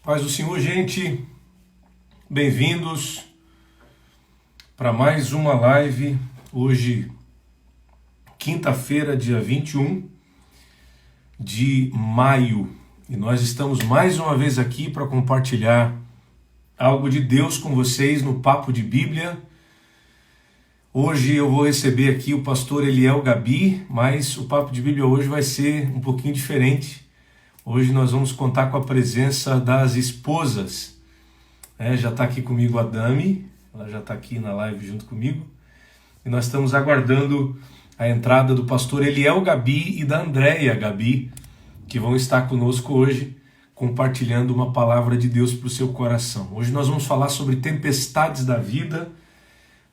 Paz do Senhor, gente. Bem-vindos para mais uma live. Hoje, quinta-feira, dia 21 de maio. E nós estamos mais uma vez aqui para compartilhar algo de Deus com vocês no Papo de Bíblia. Hoje eu vou receber aqui o pastor Eliel Gabi, mas o Papo de Bíblia hoje vai ser um pouquinho diferente. Hoje nós vamos contar com a presença das esposas. Já está aqui comigo a Dami, ela já está aqui na live junto comigo. E nós estamos aguardando a entrada do pastor Eliel Gabi e da Andréia Gabi, que vão estar conosco hoje, compartilhando uma palavra de Deus para o seu coração. Hoje nós vamos falar sobre tempestades da vida,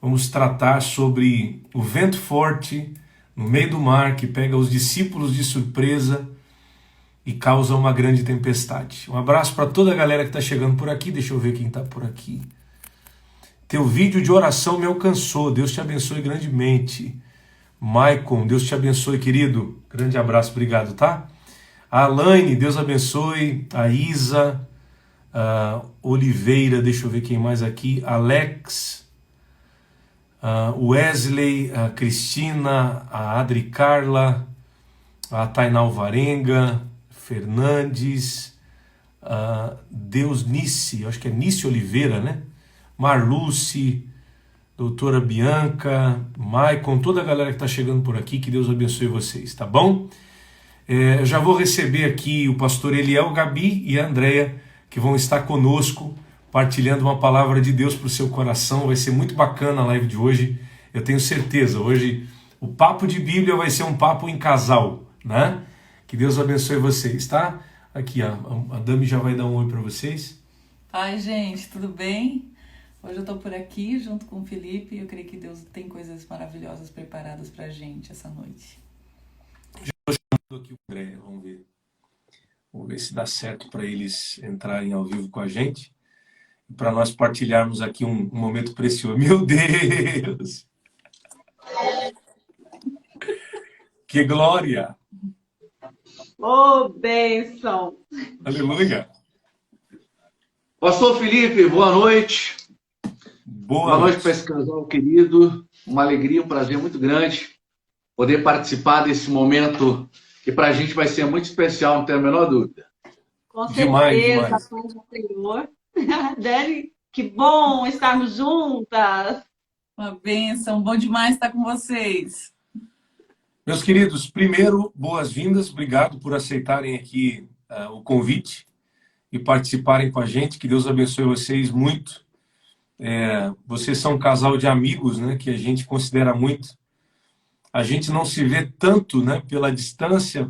vamos tratar sobre o vento forte no meio do mar que pega os discípulos de surpresa e causa uma grande tempestade. Um abraço para toda a galera que está chegando por aqui. Deixa eu ver quem está por aqui. Teu vídeo de oração me alcançou. Deus te abençoe grandemente. Maicon, Deus te abençoe, querido. Grande abraço, obrigado, tá? A Alaine, Deus abençoe. A Isa, a Oliveira, deixa eu ver quem mais aqui. Alex, a Wesley, a Cristina, a Adri Carla, a Tainá Alvarenga, Fernandes, Deus Nice, acho que é Nice Oliveira, né? Marluce, doutora Bianca, Maicon, toda a galera que está chegando por aqui, que Deus abençoe vocês, tá bom? Eu já vou receber aqui o pastor Eliel Gabi e a Andréia, que vão estar conosco, partilhando uma palavra de Deus para o seu coração. Vai ser muito bacana a live de hoje, eu tenho certeza. Hoje o Papo de Bíblia vai ser um papo em casal, né? Que Deus abençoe vocês, tá? Aqui, a Dami já vai dar um oi para vocês. Oi, gente, tudo bem? Hoje eu tô por aqui junto com o Felipe e eu creio que Deus tem coisas maravilhosas preparadas pra gente essa noite. Já estou chamando aqui o André, vamos ver. Vamos ver se dá certo para eles entrarem ao vivo com a gente. E para nós partilharmos aqui um momento precioso. Meu Deus! Que glória! Oh, bênção! Aleluia! Pastor Felipe, boa noite. Boa noite para esse casal querido. Uma alegria, um prazer muito grande poder participar desse momento que para a gente vai ser muito especial, não tenho a menor dúvida. Com Demais, certeza, demais. com o Senhor. Dani, que bom estarmos juntas. Uma bênção, bom demais estar com vocês. Meus queridos, primeiro, boas-vindas. Obrigado por aceitarem aqui o convite e participarem com a gente. Que Deus abençoe vocês muito. Vocês são um casal de amigos, né, que a gente considera muito. A gente não se vê tanto, né, pela distância,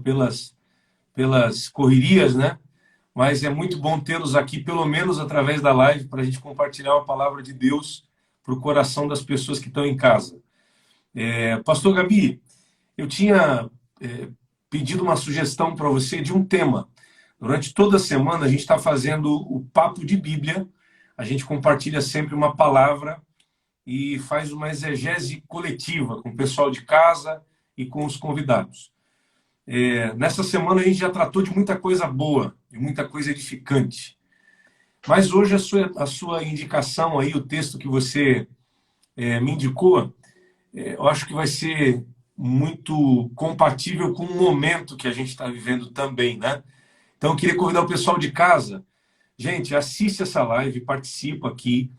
pelas correrias, né, mas é muito bom tê-los aqui, pelo menos através da live, para a gente compartilhar a palavra de Deus para o coração das pessoas que estão em casa. Pastor Gabi, eu tinha pedido uma sugestão para você de um tema. Durante toda a semana a gente está fazendo o Papo de Bíblia. A gente compartilha sempre uma palavra e faz uma exegese coletiva com o pessoal de casa e com os convidados. Nessa semana a gente já tratou de muita coisa boa, de muita coisa edificante. Mas hoje a sua indicação aí, o texto que você me indicou, eu acho que vai ser muito compatível com o momento que a gente está vivendo também, né? Então eu queria convidar o pessoal de casa. Gente, assiste essa live, participa aqui.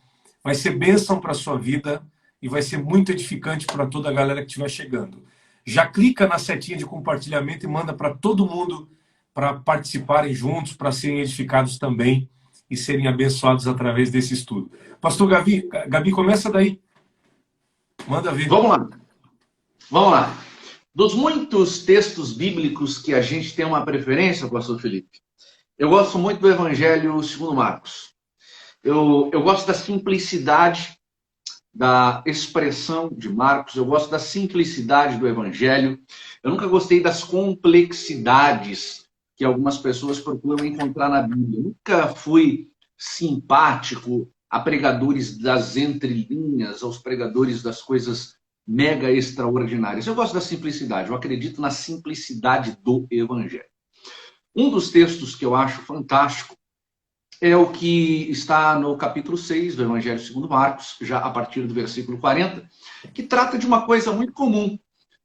Vai ser bênção para a sua vida e vai ser muito edificante para toda a galera que estiver chegando. Já clica na setinha de compartilhamento e manda para todo mundo para participarem juntos, para serem edificados também e serem abençoados através desse estudo. Pastor Gabi, começa daí. Manda ver. Vamos lá. Dos muitos textos bíblicos que a gente tem uma preferência, pastor Felipe, eu gosto muito do Evangelho segundo Marcos. Eu gosto da simplicidade da expressão de Marcos, eu gosto da simplicidade do Evangelho. Eu nunca gostei das complexidades que algumas pessoas procuram encontrar na Bíblia. Eu nunca fui simpático a pregadores das entrelinhas, aos pregadores das coisas mega extraordinárias. Eu gosto da simplicidade, eu acredito na simplicidade do Evangelho. Um dos textos que eu acho fantástico é o que está no capítulo 6 do Evangelho segundo Marcos, já a partir do versículo 40, que trata de uma coisa muito comum,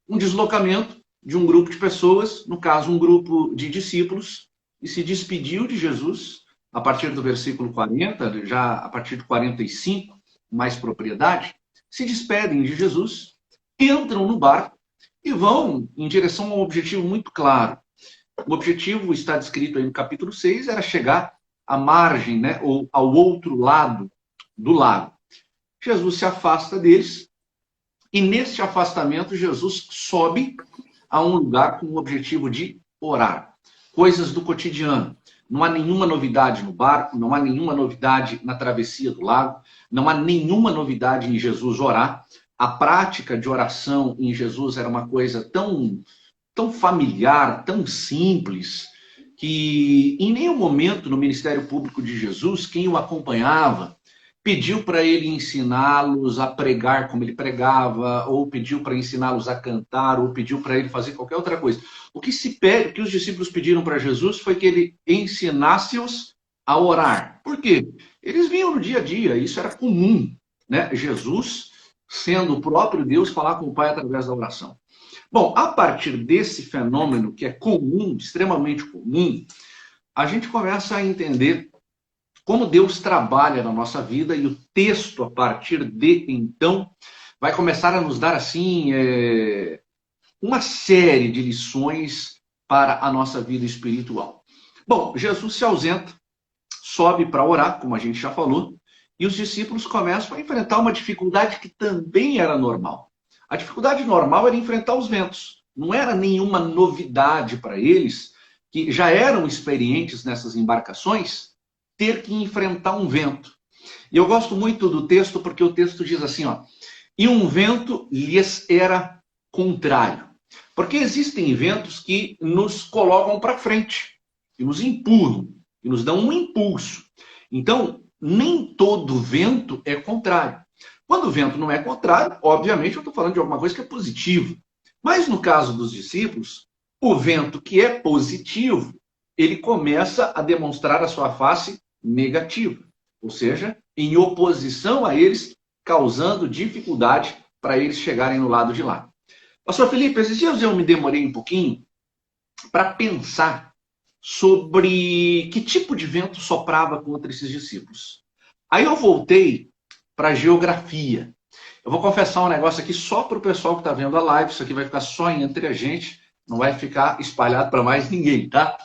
um deslocamento de um grupo de pessoas, no caso um grupo de discípulos, e se despediu de Jesus, a partir do versículo 40, já a partir do 45, mais propriedade, se despedem de Jesus, entram no barco e vão em direção a um objetivo muito claro. O objetivo está descrito aí no capítulo 6, era chegar à margem, né, ou ao outro lado do lago. Jesus se afasta deles e neste afastamento Jesus sobe a um lugar com o objetivo de orar. Coisas do cotidiano. Não há nenhuma novidade no barco, não há nenhuma novidade na travessia do lago, não há nenhuma novidade em Jesus orar. A prática de oração em Jesus era uma coisa tão familiar, tão simples, que em nenhum momento no ministério público de Jesus, quem o acompanhava pediu para ele ensiná-los a pregar como ele pregava, ou pediu para ensiná-los a cantar, ou pediu para ele fazer qualquer outra coisa. O que se pede, o que os discípulos pediram para Jesus foi que ele ensinasse-os a orar. Por quê? Eles vinham no dia a dia, isso era comum, né? Jesus, sendo o próprio Deus, falar com o Pai através da oração. Bom, a partir desse fenômeno que é comum, extremamente comum, a gente começa a entender como Deus trabalha na nossa vida e o texto, a partir de então, vai começar a nos dar, assim, uma série de lições para a nossa vida espiritual. Bom, Jesus se ausenta, sobe para orar, como a gente já falou, e os discípulos começam a enfrentar uma dificuldade que também era normal. A dificuldade normal era enfrentar os ventos. Não era nenhuma novidade para eles, que já eram experientes nessas embarcações, ter que enfrentar um vento. E eu gosto muito do texto, porque o texto diz assim, ó, e um vento lhes era contrário. Porque existem ventos que nos colocam para frente, que nos empurram, que nos dão um impulso. Então, nem todo vento é contrário. Quando o vento não é contrário, obviamente eu estou falando de alguma coisa que é positiva. Mas no caso dos discípulos, o vento que é positivo, ele começa a demonstrar a sua face negativa. Ou seja, em oposição a eles, causando dificuldade para eles chegarem no lado de lá. Pastor Felipe, esses dias eu me demorei um pouquinho para pensar sobre que tipo de vento soprava contra esses discípulos. Aí eu voltei para a geografia. Eu vou confessar um negócio aqui só para o pessoal que está vendo a live, isso aqui vai ficar só entre a gente, não vai ficar espalhado para mais ninguém, tá?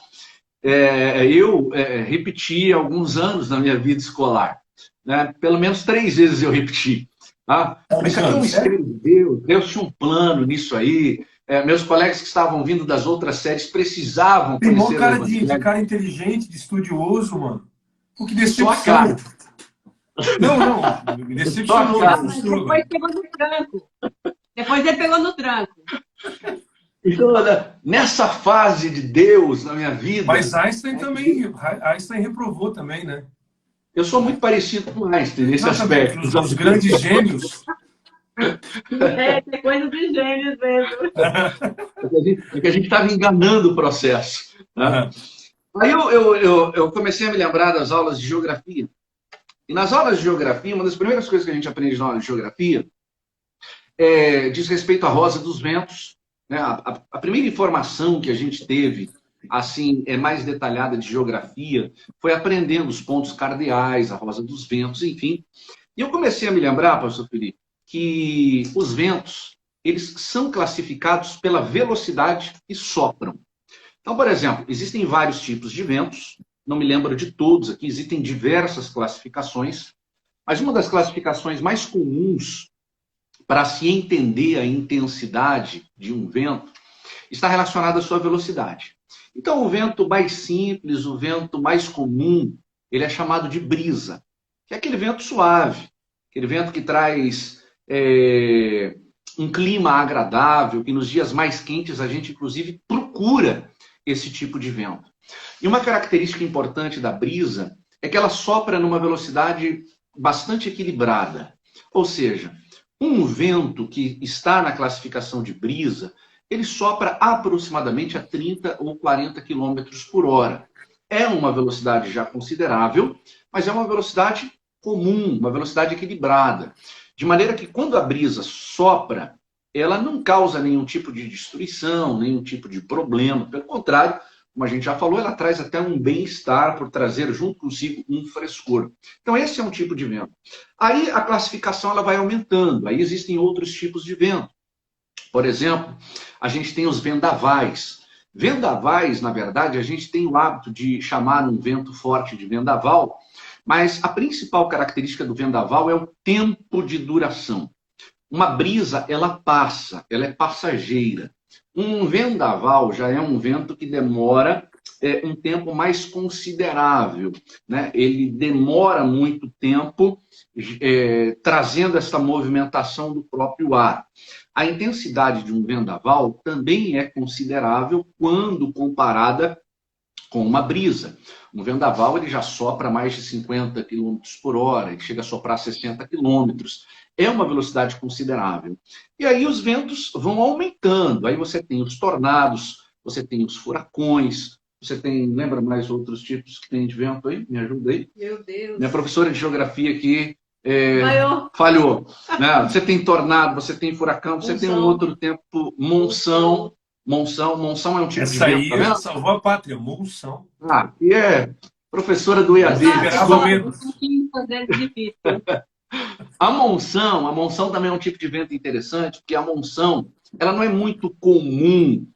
Eu repeti alguns anos na minha vida escolar, né? Pelo menos 3 vezes eu repeti. Tá? Mas isso aqui é um mistério de Deus, Deus tinha um plano nisso aí. Meus colegas que estavam vindo das outras séries precisavam Tem conhecer um cara o Evangelho. de cara inteligente, de estudioso, mano. O que Só a cara. Não, me decepcionou. Mas depois pegou no tranco. Depois ele pegou no tranco. Então, nessa fase de Deus na minha vida... Mas Einstein também, Einstein reprovou também, né? Eu sou muito parecido com Einstein nesse aspecto. Os grandes gênios. É coisa dos gênios mesmo. É que a gente estava enganando o processo. Né? Aí eu comecei a me lembrar das aulas de geografia. E nas aulas de geografia, uma das primeiras coisas que a gente aprende na aula de geografia diz respeito à rosa dos ventos. Né? A primeira informação que a gente teve, assim, mais detalhada de geografia, foi aprendendo os pontos cardeais, a rosa dos ventos, enfim. E eu comecei a me lembrar, pastor Felipe, que os ventos, eles são classificados pela velocidade que sopram. Então, por exemplo, existem vários tipos de ventos, não me lembro de todos aqui, existem diversas classificações, mas uma das classificações mais comuns para se entender a intensidade de um vento está relacionada à sua velocidade. Então, o vento mais simples, o vento mais comum, ele é chamado de brisa, que é aquele vento suave, aquele vento que traz um clima agradável, que nos dias mais quentes a gente, inclusive, procura esse tipo de vento. E uma característica importante da brisa é que ela sopra numa velocidade bastante equilibrada. Ou seja, um vento que está na classificação de brisa, ele sopra aproximadamente a 30 ou 40 km por hora. É uma velocidade já considerável, mas é uma velocidade comum, uma velocidade equilibrada. De maneira que quando a brisa sopra, ela não causa nenhum tipo de destruição, nenhum tipo de problema. Pelo contrário, como a gente já falou, ela traz até um bem-estar por trazer junto consigo um frescor. Então esse é um tipo de vento. Aí a classificação ela vai aumentando. Aí existem outros tipos de vento. Por exemplo, a gente tem os vendavais. Vendavais, na verdade, a gente tem o hábito de chamar um vento forte de vendaval, mas a principal característica do vendaval é o tempo de duração. Uma brisa, ela passa, ela é passageira. Um vendaval já é um vento que demora um tempo mais considerável, né? Ele demora muito tempo trazendo essa movimentação do próprio ar. A intensidade de um vendaval também é considerável quando comparada com uma brisa. Um vendaval ele já sopra mais de 50 km por hora, ele chega a soprar 60 km. É uma velocidade considerável. E aí os ventos vão aumentando. Aí você tem os tornados, você tem os furacões, você tem, lembra mais outros tipos que tem de vento aí? Me ajuda aí. Meu Deus. Minha professora de geografia aqui falhou. Né? Você tem tornado, você tem furacão, você tem um outro tempo, monção. Monção é um tipo de Essa vento, aí tá vendo? salvou a pátria, monção. E é professora do EAD. Esperava menos. A monção também é um tipo de vento interessante, porque a monção, ela não é muito comum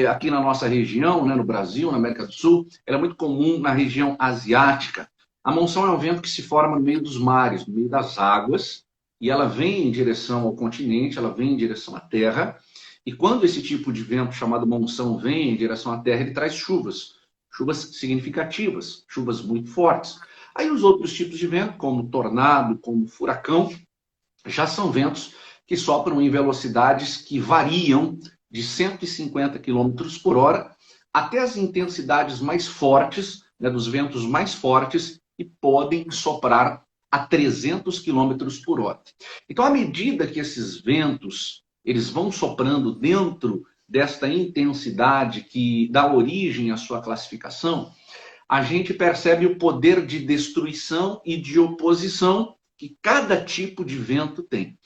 aqui na nossa região, né, no Brasil, na América do Sul, ela é muito comum na região asiática. A monção é um vento que se forma no meio dos mares, no meio das águas, e ela vem em direção ao continente, ela vem em direção à terra, e quando esse tipo de vento chamado monção vem em direção à terra, ele traz chuvas significativas, chuvas muito fortes. Aí os outros tipos de vento, como tornado, como furacão, já são ventos que sopram em velocidades que variam de 150 km por hora até as intensidades mais fortes, né, dos ventos mais fortes, e podem soprar a 300 km por hora. Então, à medida que esses ventos eles vão soprando dentro desta intensidade que dá origem à sua classificação, a gente percebe o poder de destruição e de oposição que cada tipo de vento tem.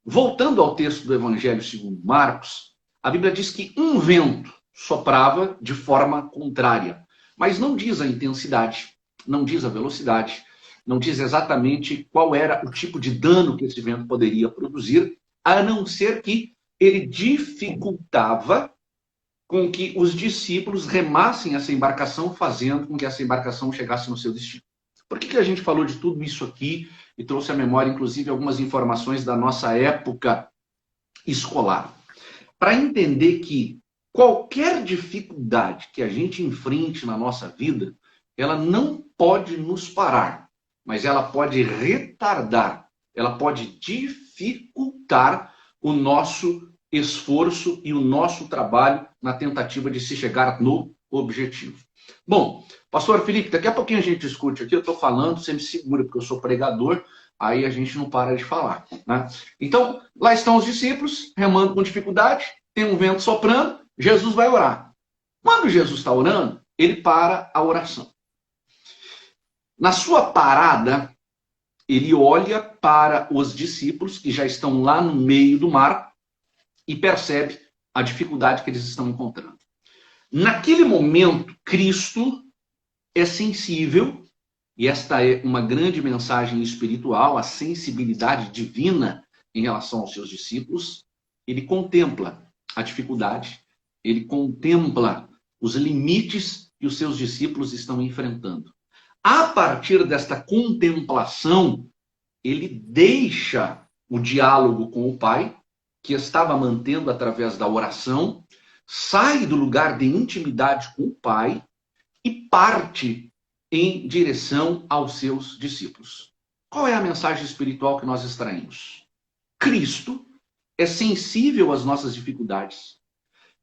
Voltando ao texto do Evangelho segundo Marcos, a Bíblia diz que um vento soprava de forma contrária, mas não diz a intensidade, não diz a velocidade, não diz exatamente qual era o tipo de dano que esse vento poderia produzir, a não ser que ele dificultava com que os discípulos remassem essa embarcação, fazendo com que essa embarcação chegasse no seu destino. Por que a gente falou de tudo isso aqui e trouxe à memória, inclusive, algumas informações da nossa época escolar? Para entender que qualquer dificuldade que a gente enfrente na nossa vida, ela não pode nos parar, mas ela pode retardar, ela pode dificultar o nosso esforço e o nosso trabalho na tentativa de se chegar no objetivo. Bom, pastor Felipe, daqui a pouquinho a gente discute aqui, eu estou falando, você me segura, porque eu sou pregador, aí a gente não para de falar. Né? Então, lá estão os discípulos, remando com dificuldade, tem um vento soprando, Jesus vai orar. Quando Jesus está orando, ele para a oração. Na sua parada, ele olha para os discípulos que já estão lá no meio do mar e percebe a dificuldade que eles estão encontrando. Naquele momento, Cristo é sensível, e esta é uma grande mensagem espiritual, a sensibilidade divina em relação aos seus discípulos. Ele contempla a dificuldade, ele contempla os limites que os seus discípulos estão enfrentando. A partir desta contemplação, ele deixa o diálogo com o Pai, que estava mantendo através da oração, sai do lugar de intimidade com o Pai e parte em direção aos seus discípulos. Qual é a mensagem espiritual que nós extraímos? Cristo é sensível às nossas dificuldades,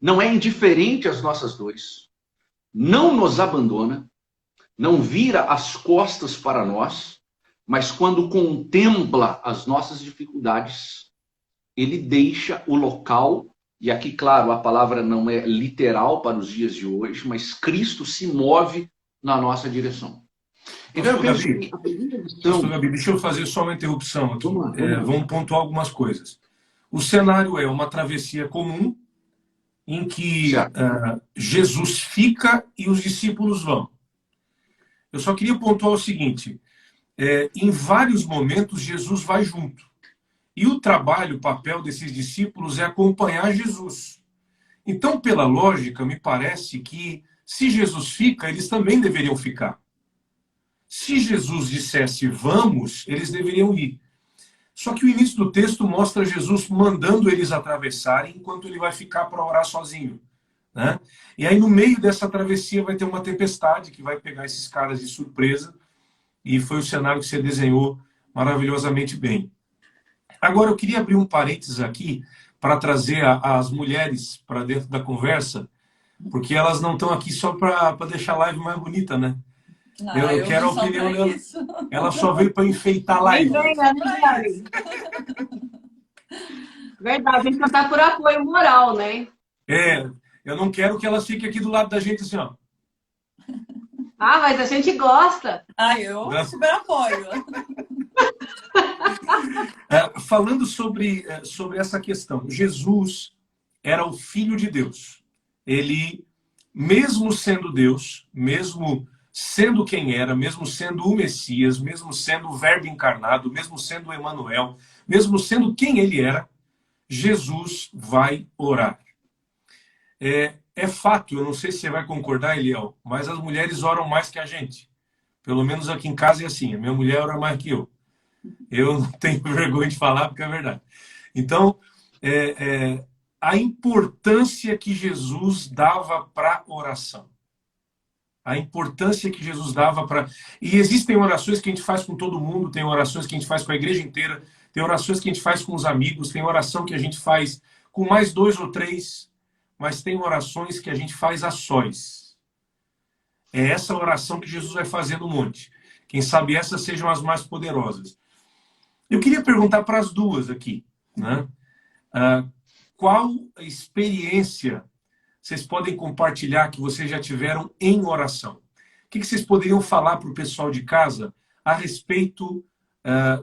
não é indiferente às nossas dores, não nos abandona, não vira as costas para nós, mas quando contempla as nossas dificuldades, ele deixa o local, e aqui, claro, a palavra não é literal para os dias de hoje, mas Cristo se move na nossa direção. Então, eu Pastor penso Gabi, que a primeira lição... Pastor Gabi, deixa eu fazer só uma interrupção aqui. Vamos lá. Vamos pontuar algumas coisas. O cenário é uma travessia comum em que Jesus fica e os discípulos vão. Eu só queria pontuar o seguinte: em vários momentos Jesus vai junto. E o trabalho, o papel desses discípulos é acompanhar Jesus. Então, pela lógica, me parece que se Jesus fica, eles também deveriam ficar. Se Jesus dissesse vamos, eles deveriam ir. Só que o início do texto mostra Jesus mandando eles atravessarem enquanto ele vai ficar para orar sozinho, né? E aí no meio dessa travessia vai ter uma tempestade que vai pegar esses caras de surpresa, e foi o cenário que você desenhou maravilhosamente bem. Agora eu queria abrir um parênteses aqui para trazer as mulheres para dentro da conversa, porque elas não estão aqui só para deixar a live mais bonita, né? Eu quero a opinião dela. Ela só veio para enfeitar a live. Verdade, tem que cantar por apoio moral, né? Eu não quero que elas fiquem aqui do lado da gente assim, ó. Ah, mas a gente gosta. Eu super apoio. Falando sobre essa questão, Jesus era o Filho de Deus. Ele, mesmo sendo Deus, mesmo sendo quem era, mesmo sendo o Messias, mesmo sendo o Verbo encarnado, mesmo sendo o Emanuel, mesmo sendo quem ele era, Jesus vai orar. É fato, eu não sei se você vai concordar, Eliel, mas as mulheres oram mais que a gente. Pelo menos aqui em casa é assim, a minha mulher ora mais que eu. Eu não tenho vergonha de falar, porque é verdade. Então, a importância que Jesus dava para a oração. A importância que Jesus dava para... E existem orações que a gente faz com todo mundo, tem orações que a gente faz com a igreja inteira, tem orações que a gente faz com os amigos, tem oração que a gente faz com mais 2 ou 3, mas tem orações que a gente faz a sós. É essa oração que Jesus vai fazer no monte. Quem sabe essas sejam as mais poderosas. Eu queria perguntar para as duas aqui, né? Qual a experiência vocês podem compartilhar que vocês já tiveram em oração? O que vocês poderiam falar para o pessoal de casa a respeito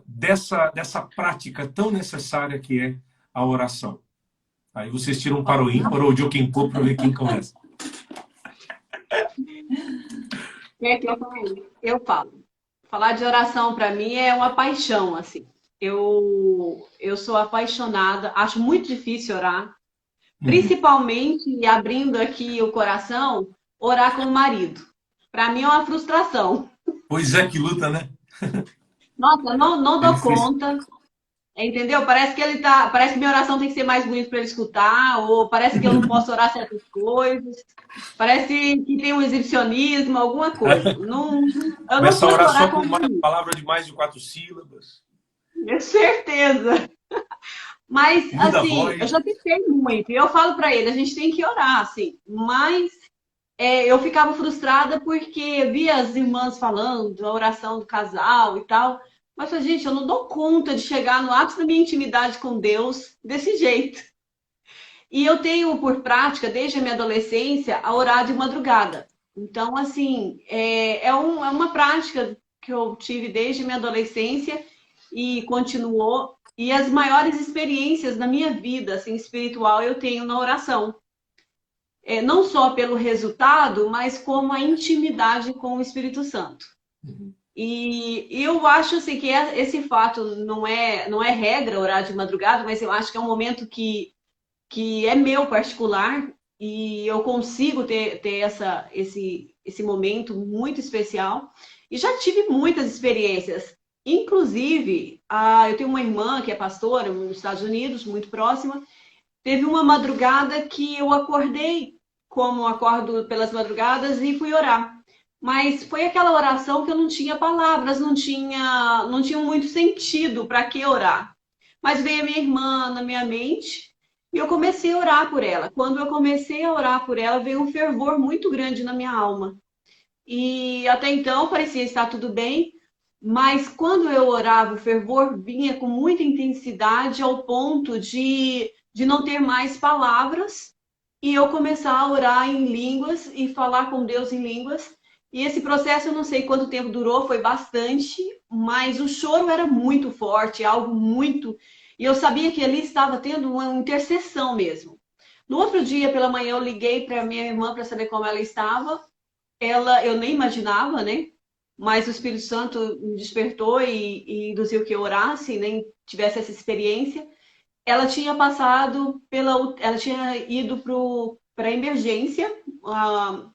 dessa prática tão necessária que é a oração? Aí vocês tiram para o ímpar ou o Joaquim Pô para ver quem começa. Eu falo. Falar de oração para mim é uma paixão, assim. Eu sou apaixonada, acho muito difícil orar. Principalmente, abrindo aqui o coração, orar com o marido. Para mim é uma frustração. Pois é, que luta, né? Nossa, não dou conta. Entendeu? Parece que minha oração tem que ser mais bonita para ele escutar, ou parece que eu não posso orar certas coisas. Parece que tem um exibicionismo, alguma coisa. Eu não Começa a orar só com uma palavra de mais de 4 sílabas. É certeza. Mas, assim, eu já tentei muito. Eu falo para ele, a gente tem que orar, assim. Mas eu ficava frustrada porque via as irmãs falando da oração do casal e tal. Mas, gente, eu não dou conta de chegar no ápice da minha intimidade com Deus desse jeito. E eu tenho por prática, desde a minha adolescência, a orar de madrugada. Então, assim, é uma prática que eu tive desde a minha adolescência e continuou. E as maiores experiências da minha vida assim, espiritual eu tenho na oração. Não só pelo resultado, mas como a intimidade com o Espírito Santo. E eu acho assim, que esse fato não é regra orar de madrugada, mas eu acho que é um momento que é meu particular e eu consigo ter esse momento muito especial. E já tive muitas experiências. Inclusive, eu tenho uma irmã que é pastora nos Estados Unidos, muito próxima. Teve uma madrugada que eu acordei, como acordo pelas madrugadas, e fui orar. Mas foi aquela oração que eu não tinha palavras, não tinha muito sentido para que orar. Mas veio a minha irmã na minha mente e eu comecei a orar por ela. Quando eu comecei a orar por ela, veio um fervor muito grande na minha alma. E até então parecia estar tudo bem. Mas quando eu orava, o fervor vinha com muita intensidade ao ponto de não ter mais palavras e eu começar a orar em línguas e falar com Deus em línguas. E esse processo, eu não sei quanto tempo durou, foi bastante, mas o choro era muito forte, algo muito... E eu sabia que ali estava tendo uma intercessão mesmo. No outro dia, pela manhã, eu liguei para minha irmã para saber como ela estava. Eu nem imaginava, né? Mas o Espírito Santo me despertou e induziu que eu orasse, nem tivesse essa experiência. Ela tinha passado ela tinha ido para a emergência. A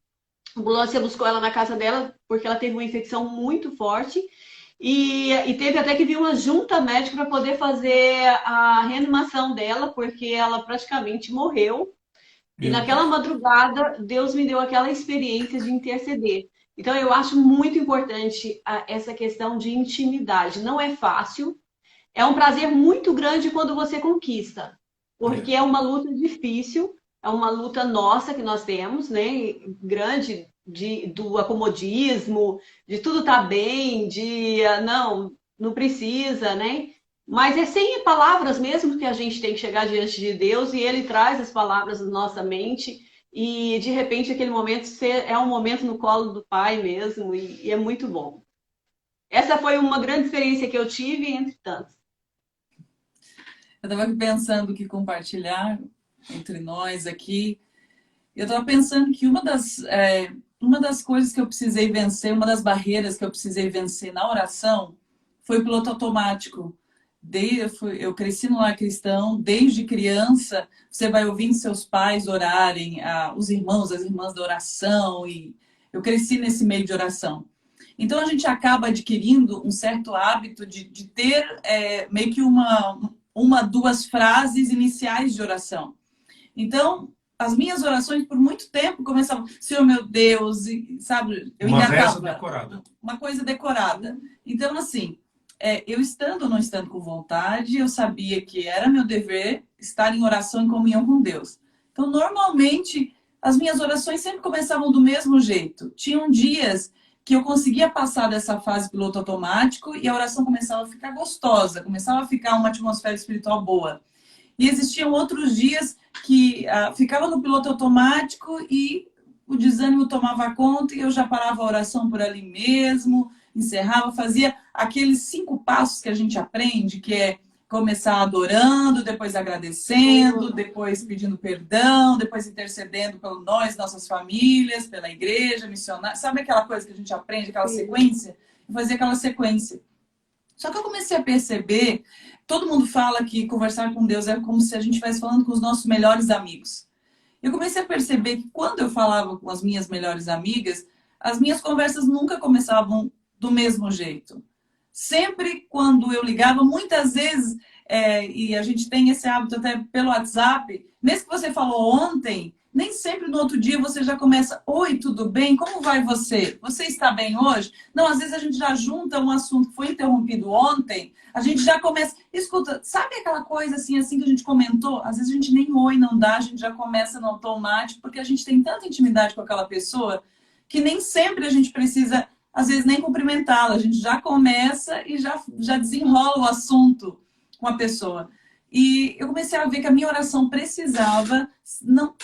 ambulância buscou ela na casa dela porque ela teve uma infecção muito forte e teve até que vir uma junta médica para poder fazer a reanimação dela, porque ela praticamente morreu. E naquela madrugada, Deus me deu aquela experiência de interceder. Então, eu acho muito importante essa questão de intimidade. Não é fácil, é um prazer muito grande quando você conquista, porque é uma luta difícil, é uma luta nossa que nós temos, né? Grande do acomodismo, de tudo tá bem, não precisa, né? Mas é sem palavras mesmo que a gente tem que chegar diante de Deus e Ele traz as palavras na nossa mente e de repente aquele momento é um momento no colo do Pai mesmo e é muito bom. Essa foi uma grande experiência que eu tive entre tantas. Eu estava pensando que compartilhar entre nós aqui. Eu estava pensando que uma das coisas que eu precisei vencer, uma das barreiras que eu precisei vencer na oração foi o piloto automático. Eu cresci no lar cristão, desde criança você vai ouvindo seus pais orarem, os irmãos, as irmãs da oração, e eu cresci nesse meio de oração. Então a gente acaba adquirindo um certo hábito de ter meio que duas frases iniciais de oração. Então, as minhas orações por muito tempo começavam, Senhor meu Deus, sabe? Eu engatava decorada. Uma coisa decorada. Então, assim, eu estando ou não estando com vontade, eu sabia que era meu dever estar em oração, em comunhão com Deus. Então, normalmente, as minhas orações sempre começavam do mesmo jeito. Tinham dias que eu conseguia passar dessa fase piloto automático e a oração começava a ficar gostosa, começava a ficar uma atmosfera espiritual boa. E existiam outros dias que ficava no piloto automático e o desânimo tomava conta e eu já parava a oração por ali mesmo, encerrava, fazia aqueles 5 passos que a gente aprende, que é começar adorando, depois agradecendo, depois pedindo perdão, depois intercedendo por nós, nossas famílias, pela igreja, missionária. Sabe aquela coisa que a gente aprende, aquela sequência? Eu fazia aquela sequência. Só que eu comecei a perceber, todo mundo fala que conversar com Deus é como se a gente estivesse falando com os nossos melhores amigos. Eu comecei a perceber que quando eu falava com as minhas melhores amigas, as minhas conversas nunca começavam do mesmo jeito. Sempre quando eu ligava, muitas vezes, e a gente tem esse hábito até pelo WhatsApp, mesmo que você falou ontem, nem sempre no outro dia você já começa, oi, tudo bem? Como vai você? Você está bem hoje? Não, às vezes a gente já junta um assunto que foi interrompido ontem, a gente já começa, escuta, sabe aquela coisa assim que a gente comentou? Às vezes a gente nem oi não dá, a gente já começa no automático, porque a gente tem tanta intimidade com aquela pessoa que nem sempre a gente precisa, às vezes, nem cumprimentá-la. A gente já começa e já desenrola o assunto com a pessoa. E eu comecei a ver que a minha oração precisava não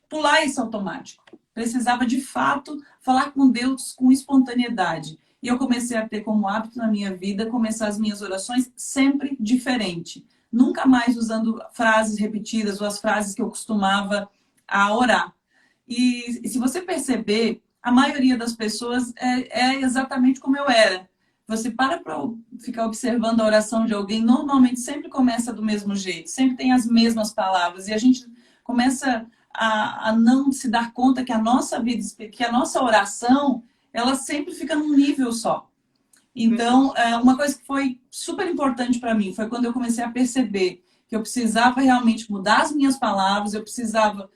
pular esse automático. Precisava, de fato, falar com Deus com espontaneidade. E eu comecei a ter como hábito na minha vida começar as minhas orações sempre diferente. Nunca mais usando frases repetidas ou as frases que eu costumava a orar. E se você perceber, a maioria das pessoas é exatamente como eu era. Você para ficar observando a oração de alguém, normalmente sempre começa do mesmo jeito, sempre tem as mesmas palavras, e a gente começa a não se dar conta que a nossa vida, que a nossa oração, ela sempre fica num nível só. Então, uma coisa que foi super importante para mim foi quando eu comecei a perceber que eu precisava realmente mudar as minhas palavras, eu precisava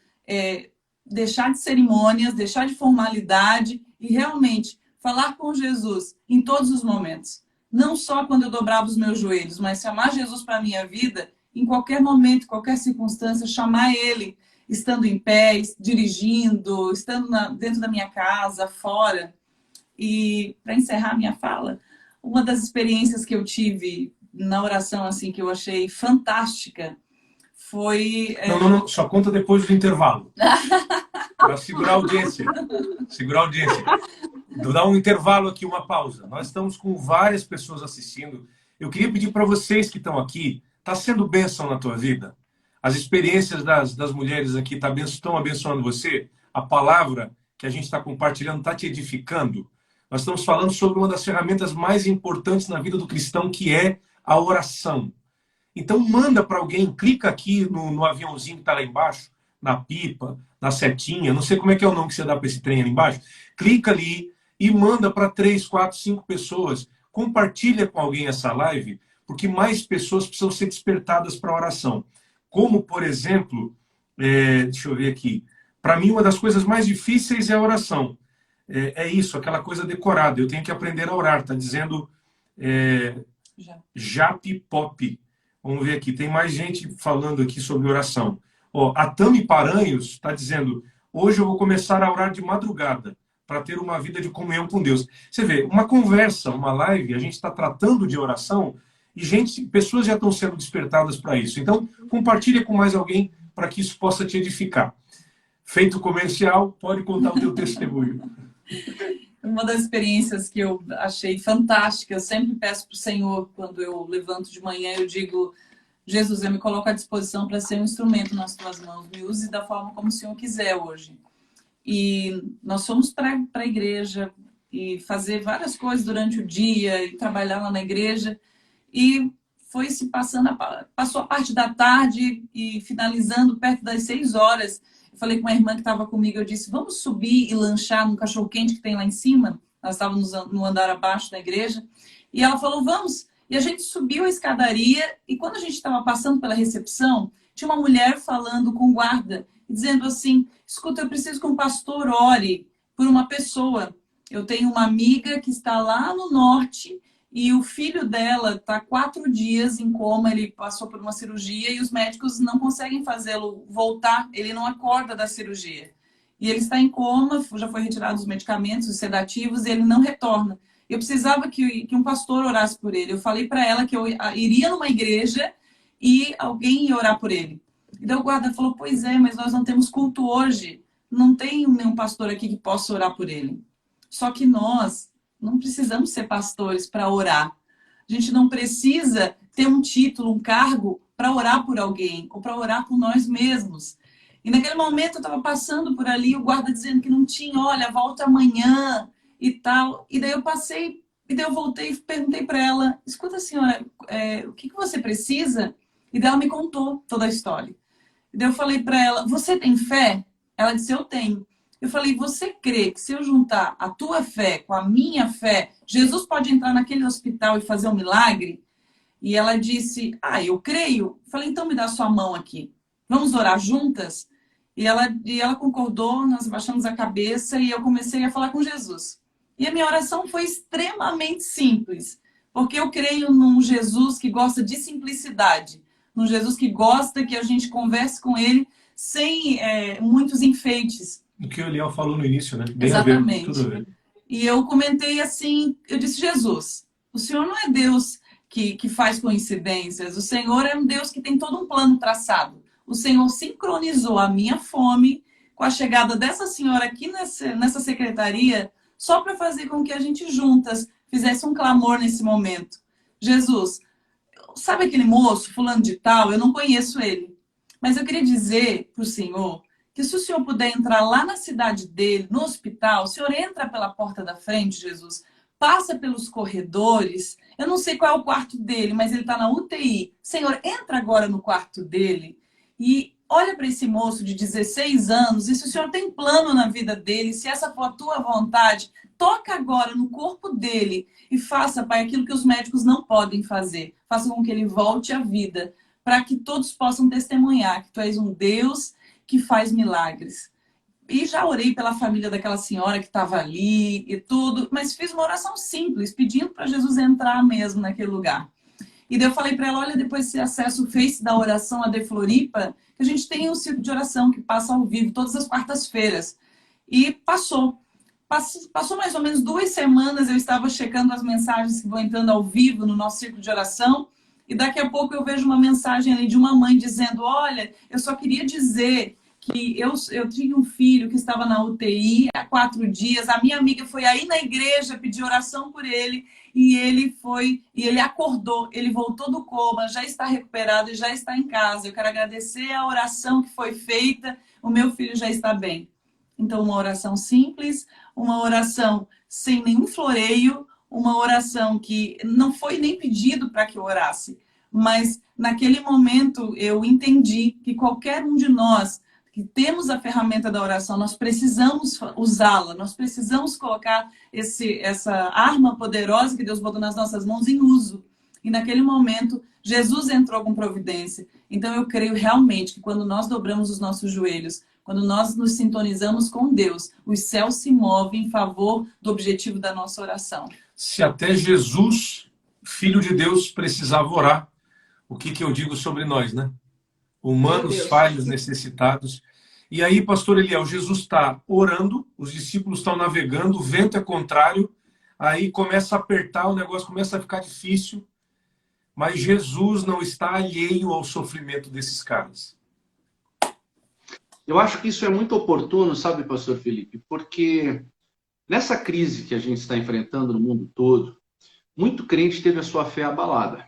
deixar de cerimônias, deixar de formalidade e realmente falar com Jesus em todos os momentos. Não só quando eu dobrava os meus joelhos, mas chamar Jesus para a minha vida em qualquer momento, qualquer circunstância, chamar Ele estando em pé, dirigindo, estando dentro da minha casa, fora. E para encerrar minha fala, uma das experiências que eu tive na oração assim que eu achei fantástica foi... Não, só conta depois do intervalo. Para segurar a audiência. Segurar a audiência. Vou dar um intervalo aqui, uma pausa. Nós estamos com várias pessoas assistindo. Eu queria pedir para vocês que estão aqui, está sendo bênção na tua vida? As experiências das mulheres aqui estão abençoando você? A palavra que a gente está compartilhando está te edificando? Nós estamos falando sobre uma das ferramentas mais importantes na vida do cristão, que é a oração. Então manda para alguém, clica aqui no aviãozinho que está lá embaixo, na pipa, na setinha, não sei como é que é o nome que você dá para esse trem ali embaixo. Clica ali e manda para 3, 4, 5 pessoas. Compartilha com alguém essa live, porque mais pessoas precisam ser despertadas para a oração. Como, por exemplo, deixa eu ver aqui, para mim uma das coisas mais difíceis é a oração. É isso, aquela coisa decorada. Eu tenho que aprender a orar. Está dizendo Japi Pop. Vamos ver aqui. Tem mais gente falando aqui sobre oração. Ó, a Tami Paranhos está dizendo: hoje eu vou começar a orar de madrugada para ter uma vida de comunhão com Deus. Você vê, uma conversa, uma live, a gente está tratando de oração e pessoas já estão sendo despertadas para isso. Então, compartilha com mais alguém para que isso possa te edificar. Feito o comercial, pode contar o teu testemunho. Uma das experiências que eu achei fantástica, eu sempre peço para o Senhor, quando eu levanto de manhã, eu digo: Jesus, eu me coloco à disposição para ser um instrumento nas tuas mãos, me use da forma como o Senhor quiser hoje. E nós fomos para a igreja e fazer várias coisas durante o dia e trabalhar lá na igreja. E foi se passou a parte da tarde e finalizando perto das 6 horas. Eu falei com uma irmã que estava comigo, eu disse: vamos subir e lanchar no cachorro-quente que tem lá em cima? Nós estávamos no andar abaixo da igreja. E ela falou: vamos. E a gente subiu a escadaria e quando a gente estava passando pela recepção, tinha uma mulher falando com o guarda, dizendo assim: escuta, eu preciso que um pastor ore por uma pessoa. Eu tenho uma amiga que está lá no norte e o filho dela está 4 dias em coma, ele passou por uma cirurgia e os médicos não conseguem fazê-lo voltar, ele não acorda da cirurgia. E ele está em coma, já foi retirado os medicamentos, os sedativos, e ele não retorna. Eu precisava que um pastor orasse por ele. Eu falei para ela que eu iria numa igreja e alguém ia orar por ele. E daí o guarda falou: pois é, mas nós não temos culto hoje. Não tem nenhum pastor aqui que possa orar por ele. Só que nós não precisamos ser pastores para orar. A gente não precisa ter um título, um cargo para orar por alguém ou para orar por nós mesmos. E naquele momento eu estava passando por ali, o guarda dizendo que não tinha, olha, volta amanhã e tal. E daí eu passei, e daí eu voltei e perguntei para ela: escuta, senhora, o que você precisa? E daí ela me contou toda a história. E daí eu falei para ela: você tem fé? Ela disse: eu tenho. Eu falei: você crê que se eu juntar a tua fé com a minha fé, Jesus pode entrar naquele hospital e fazer um milagre? E ela disse: eu creio. Eu falei: então me dá sua mão aqui. Vamos orar juntas? E ela concordou, nós baixamos a cabeça e eu comecei a falar com Jesus. E a minha oração foi extremamente simples, porque eu creio num Jesus que gosta de simplicidade, num Jesus que gosta que a gente converse com ele sem muitos enfeites. O que o Eliel falou no início, né? Bem Exatamente. A ver, tudo a ver. E eu comentei assim, eu disse: Jesus, o Senhor não é Deus que faz coincidências, o Senhor é um Deus que tem todo um plano traçado. O Senhor sincronizou a minha fome com a chegada dessa senhora aqui nessa secretaria só para fazer com que a gente juntas fizesse um clamor nesse momento. Jesus, sabe aquele moço, fulano de tal? Eu não conheço ele. Mas eu queria dizer para o Senhor que se o Senhor puder entrar lá na cidade dele, no hospital, o Senhor entra pela porta da frente, Jesus, passa pelos corredores, eu não sei qual é o quarto dele, mas ele está na UTI. Senhor, entra agora no quarto dele e olha para esse moço de 16 anos, e se o Senhor tem plano na vida dele, se essa for a tua vontade, toca agora no corpo dele e faça, Pai, aquilo que os médicos não podem fazer. Faça com que ele volte à vida, para que todos possam testemunhar que tu és um Deus que faz milagres. E já orei pela família daquela senhora que estava ali e tudo, mas fiz uma oração simples, pedindo para Jesus entrar mesmo naquele lugar. E daí eu falei para ela: olha, depois você acessa o Face da oração AD Floripa, que a gente tem um ciclo de oração que passa ao vivo todas as quartas-feiras. E passou mais ou menos 2 semanas, eu estava checando as mensagens que vão entrando ao vivo no nosso ciclo de oração, e daqui a pouco eu vejo uma mensagem ali de uma mãe dizendo: olha, eu só queria dizer que eu tinha um filho que estava na UTI há 4 dias. A minha amiga foi aí na igreja pedir oração por ele e ele acordou, ele voltou do coma, já está recuperado e já está em casa. Eu quero agradecer a oração que foi feita, o meu filho já está bem. Então, uma oração simples, uma oração sem nenhum floreio, uma oração que não foi nem pedido para que eu orasse, mas naquele momento eu entendi que qualquer um de nós que temos a ferramenta da oração, nós precisamos usá-la, nós precisamos colocar essa arma poderosa que Deus botou nas nossas mãos em uso. E naquele momento, Jesus entrou com providência. Então eu creio realmente que quando nós dobramos os nossos joelhos, quando nós nos sintonizamos com Deus, os céus se movem em favor do objetivo da nossa oração. Se até Jesus, Filho de Deus, precisava orar, o que eu digo sobre nós, né? Humanos, falhos, necessitados. E aí, pastor Eliel, Jesus está orando, os discípulos estão navegando, o vento é contrário, aí começa a apertar, o negócio começa a ficar difícil, mas Jesus não está alheio ao sofrimento desses caras. Eu acho que isso é muito oportuno, sabe, pastor Felipe? Porque nessa crise que a gente está enfrentando no mundo todo, muito crente teve a sua fé abalada.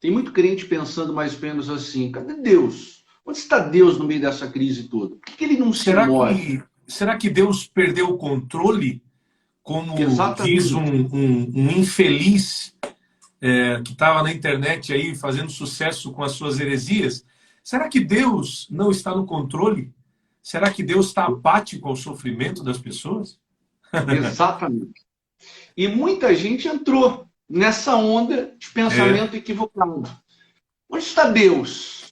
Tem muito crente pensando mais ou menos assim, cadê Deus? Onde está Deus no meio dessa crise toda? Por que ele não se move? Será que Deus perdeu o controle? Como Exatamente. Diz um infeliz que estava na internet aí fazendo sucesso com as suas heresias. Será que Deus não está no controle? Será que Deus está apático ao sofrimento das pessoas? Exatamente. E muita gente entrou nessa onda de pensamento equivocado. Onde está Deus?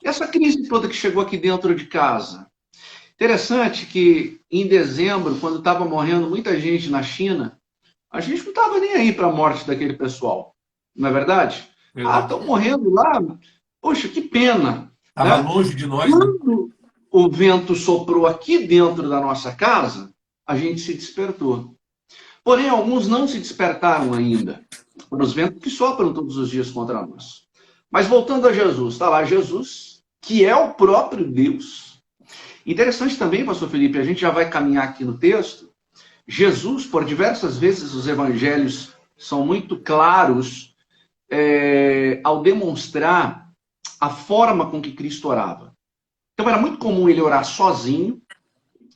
E essa crise toda que chegou aqui dentro de casa? Interessante que em dezembro, quando estava morrendo muita gente na China, a gente não estava nem aí para a morte daquele pessoal. Não é verdade? Estão morrendo lá. Poxa, que pena. Estava longe de nós. Quando o vento soprou aqui dentro da nossa casa, a gente se despertou. Porém, alguns não se despertaram ainda. Os ventos que sopram todos os dias contra nós. Mas voltando a Jesus, está lá Jesus, que é o próprio Deus. Interessante também, pastor Felipe, a gente já vai caminhar aqui no texto. Jesus, por diversas vezes, os evangelhos são muito claros ao demonstrar a forma com que Cristo orava. Então era muito comum ele orar sozinho,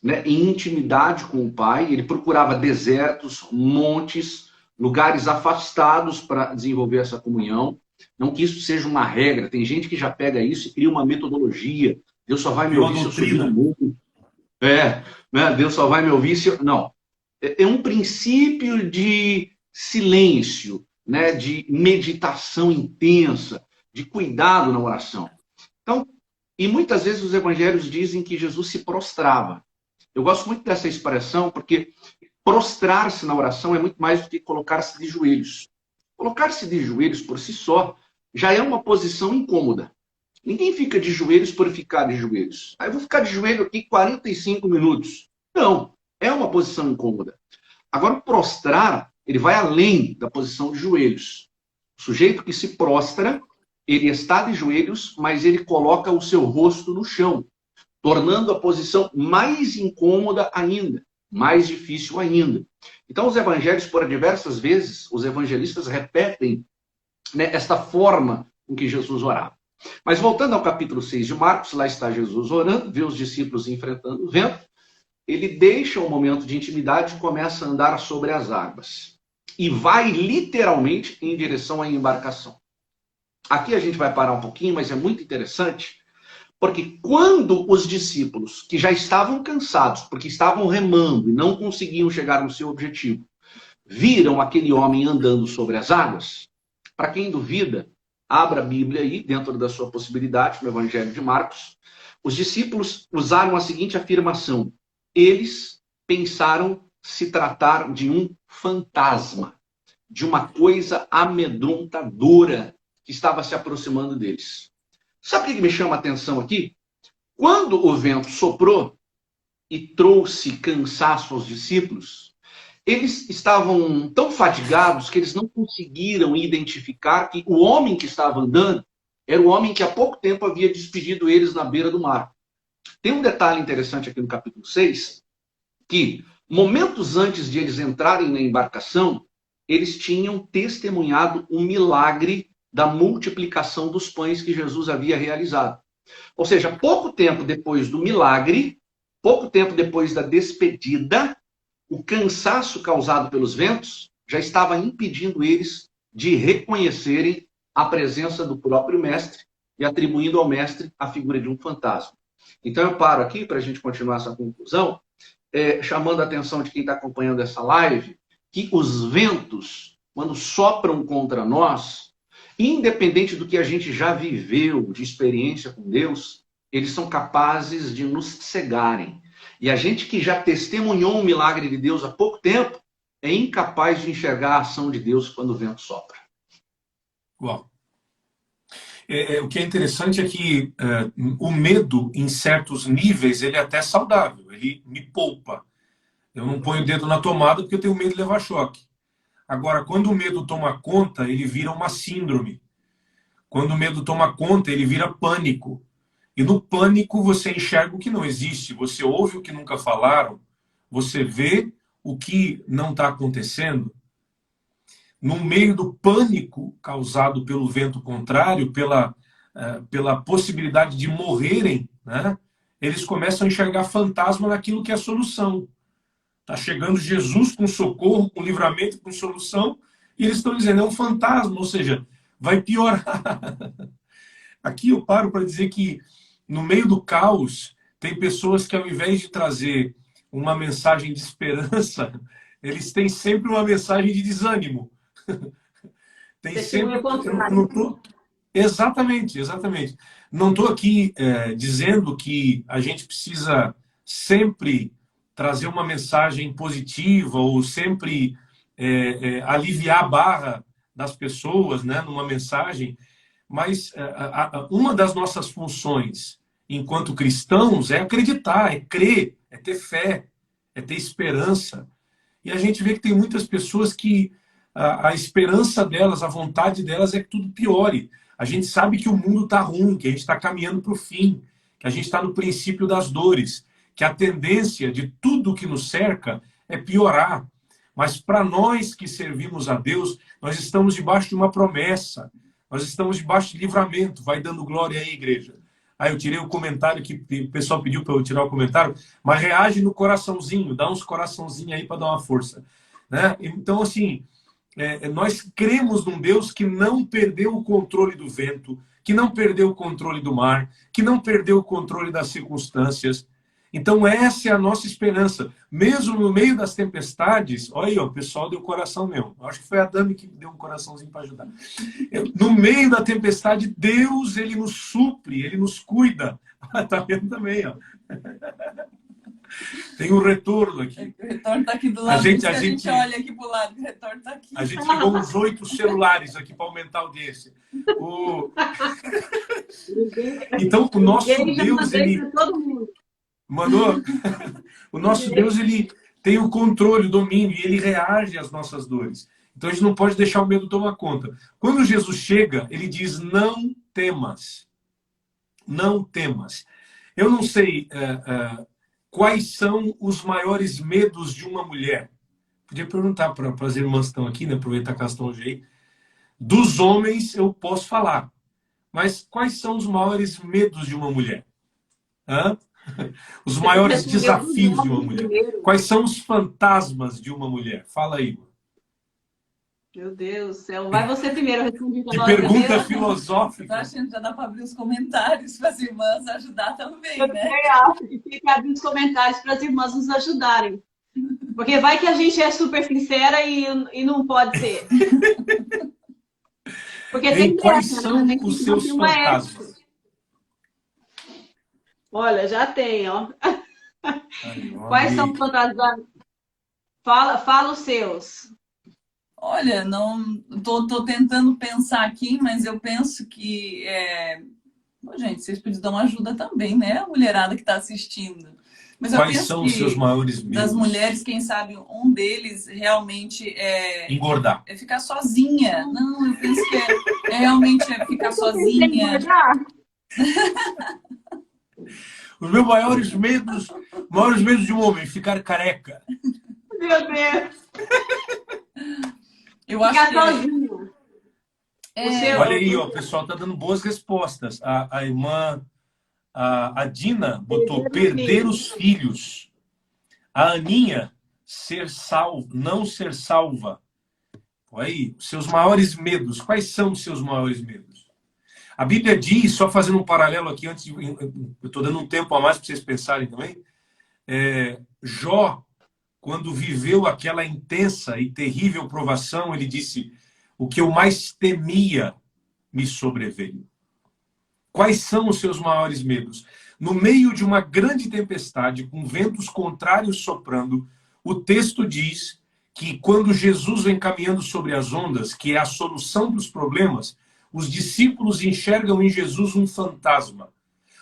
né, em intimidade com o Pai. Ele procurava desertos, montes, lugares afastados para desenvolver essa comunhão. Não que isso seja uma regra. Tem gente que já pega isso e cria uma metodologia. Deus só vai me ouvir se eu subir no mundo. Né? Deus só vai me ouvir se eu... Não. É um princípio de silêncio, né? De meditação intensa, de cuidado na oração. Então, e muitas vezes os evangelhos dizem que Jesus se prostrava. Eu gosto muito dessa expressão porque prostrar-se na oração é muito mais do que colocar-se de joelhos. Colocar-se de joelhos por si só já é uma posição incômoda. Ninguém fica de joelhos por ficar de joelhos. Aí eu vou ficar de joelho aqui 45 minutos. Não, é uma posição incômoda. Agora, o prostrar, ele vai além da posição de joelhos. O sujeito que se prostra, ele está de joelhos, mas ele coloca o seu rosto no chão, tornando a posição mais incômoda ainda, mais difícil ainda. Então, os evangelhos, por diversas vezes, os evangelistas repetem, né, esta forma com que Jesus orava. Mas voltando ao capítulo 6 de Marcos, lá está Jesus orando, vê os discípulos enfrentando o vento, ele deixa um momento de intimidade e começa a andar sobre as águas. E vai literalmente em direção à embarcação. Aqui a gente vai parar um pouquinho, mas é muito interessante, porque quando os discípulos, que já estavam cansados, porque estavam remando e não conseguiam chegar no seu objetivo, viram aquele homem andando sobre as águas, para quem duvida, abra a Bíblia aí, dentro da sua possibilidade, no Evangelho de Marcos, os discípulos usaram a seguinte afirmação: eles pensaram se tratar de um fantasma, de uma coisa amedrontadora que estava se aproximando deles. Sabe o que me chama a atenção aqui? Quando o vento soprou e trouxe cansaço aos discípulos, eles estavam tão fatigados que eles não conseguiram identificar que o homem que estava andando era o homem que há pouco tempo havia despedido eles na beira do mar. Tem um detalhe interessante aqui no capítulo 6, que momentos antes de eles entrarem na embarcação, eles tinham testemunhado um milagre da multiplicação dos pães que Jesus havia realizado. Ou seja, pouco tempo depois do milagre, pouco tempo depois da despedida, o cansaço causado pelos ventos já estava impedindo eles de reconhecerem a presença do próprio mestre e atribuindo ao mestre a figura de um fantasma. Então eu paro aqui para a gente continuar essa conclusão, chamando a atenção de quem está acompanhando essa live, que os ventos, quando sopram contra nós, independente do que a gente já viveu de experiência com Deus, eles são capazes de nos cegarem. E a gente que já testemunhou um milagre de Deus há pouco tempo, é incapaz de enxergar a ação de Deus quando o vento sopra. Uau. O que é interessante é que o medo, em certos níveis, ele é até saudável, ele me poupa. Eu não ponho o dedo na tomada porque eu tenho medo de levar choque. Agora, quando o medo toma conta, ele vira uma síndrome. Quando o medo toma conta, ele vira pânico. E no pânico você enxerga o que não existe, você ouve o que nunca falaram, você vê o que não está acontecendo. No meio do pânico causado pelo vento contrário, pela possibilidade de morrerem, né, eles começam a enxergar fantasma naquilo que é a solução. Está chegando Jesus com socorro, com livramento, com solução, e eles estão dizendo, é um fantasma, ou seja, vai piorar. Aqui eu paro para dizer que, no meio do caos, tem pessoas que, ao invés de trazer uma mensagem de esperança, eles têm sempre uma mensagem de desânimo. Tem sempre... Exatamente, exatamente. Não estou aqui dizendo que a gente precisa sempre trazer uma mensagem positiva ou sempre aliviar a barra das pessoas, né, numa mensagem, mas uma das nossas funções enquanto cristãos é acreditar, é crer, é ter fé, é ter esperança. E a gente vê que tem muitas pessoas que a esperança delas, a vontade delas é que tudo piore. A gente sabe que o mundo está ruim, que a gente está caminhando para o fim, que a gente está no princípio das dores, que a tendência de tudo que nos cerca é piorar. Mas para nós que servimos a Deus, nós estamos debaixo de uma promessa, nós estamos debaixo de livramento. Vai dando glória aí, igreja. Aí eu tirei o comentário que o pessoal pediu para eu tirar o comentário, mas reage no coraçãozinho, dá uns coraçãozinhos aí para dar uma força. Né? Então, assim, nós cremos num Deus que não perdeu o controle do vento, que não perdeu o controle do mar, que não perdeu o controle das circunstâncias. Então essa é a nossa esperança. Mesmo no meio das tempestades, olha aí, ó, o pessoal deu coração mesmo. Acho que foi a Dami que deu um coraçãozinho para ajudar. No meio da tempestade, Deus, ele nos supre, ele nos cuida. Tá vendo também, ó. Tem um retorno aqui. O retorno está aqui do lado. A gente olha aqui para o lado, o retorno está aqui. A gente ligou uns 8 celulares aqui para aumentar a audiência. Então, o nosso Deus, ele... Mandou? O nosso Deus, ele tem o controle, o domínio, e ele reage às nossas dores. Então, a gente não pode deixar o medo tomar conta. Quando Jesus chega, ele diz, não temas. Não temas. Eu não sei... quais são os maiores medos de uma mulher? Podia perguntar para as irmãs que estão aqui, né? Aproveitar que elas estão hoje aí. Dos homens eu posso falar. Mas quais são os maiores medos de uma mulher? Hã? Os maiores desafios de uma mulher? Quais são os fantasmas de uma mulher? Fala aí. Meu Deus do céu. Vai você primeiro responder. Que pergunta filosófica. Eu acho que já dá para abrir os comentários para as irmãs ajudar também, né? Eu acho que tem que abrir os comentários para as irmãs nos ajudarem. Porque vai que a gente é super sincera e não pode ser. Porque tem quais são os seus fantasmas? Olha, já tem, ó. Quais são os fantasmas? Fala os seus. Olha, não tô tentando pensar aqui, mas eu penso que... gente, vocês podiam dar uma ajuda também, né? A mulherada que está assistindo. Mas quais são os seus maiores medos? Das mulheres, quem sabe, um deles realmente engordar. É ficar sozinha. Não, eu penso que realmente ficar sozinha. Os meus maiores medos de um homem, ficar careca. Meu Deus. Eu acho Ficar que sozinho. Olha aí, ó, o pessoal tá dando boas respostas. A irmã, a Dina botou perder os filhos. A Aninha, não ser salva. Aí, os seus maiores medos. Quais são os seus maiores medos? A Bíblia diz, só fazendo um paralelo aqui, eu estou dando um tempo a mais para vocês pensarem também. Jó, quando viveu aquela intensa e terrível provação, ele disse: o que eu mais temia me sobreveio. Quais são os seus maiores medos? No meio de uma grande tempestade, com ventos contrários soprando, o texto diz que quando Jesus vem caminhando sobre as ondas, que é a solução dos problemas, os discípulos enxergam em Jesus um fantasma.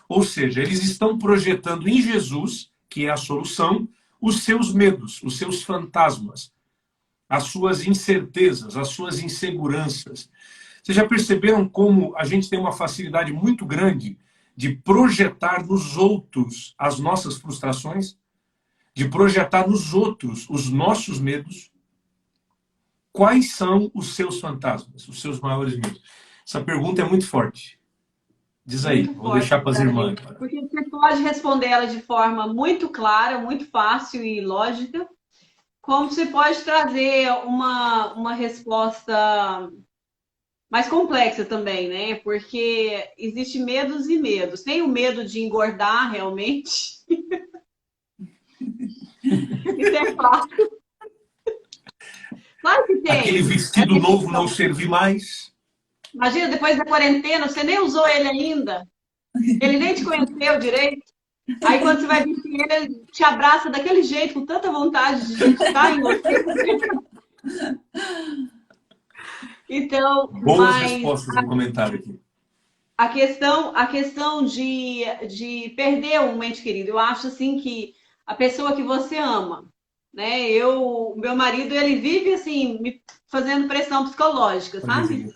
Ou seja, eles estão projetando em Jesus, que é a solução, os seus medos, os seus fantasmas, as suas incertezas, as suas inseguranças. Vocês já perceberam como a gente tem uma facilidade muito grande de projetar nos outros as nossas frustrações? De projetar nos outros os nossos medos? Quais são os seus fantasmas, os seus maiores medos? Essa pergunta é muito forte. Diz aí, Muito vou forte, deixar para as irmãs. porque você pode responder ela de forma muito clara, muito fácil e lógica, como você pode trazer uma resposta mais complexa também, né? Porque existe medos e medos. Tem o medo de engordar realmente. Isso é fácil. Claro que tem. Aquele vestido novo não servir mais. Imagina, depois da quarentena, você nem usou ele ainda. Ele nem te conheceu direito. Aí quando você vai vestir ele, ele te abraça daquele jeito, com tanta vontade de estar em você. Então, boas respostas no comentário aqui. A questão de perder um ente querido, eu acho assim que a pessoa que você ama, né? Meu marido, ele vive assim, me fazendo pressão psicológica, sabe?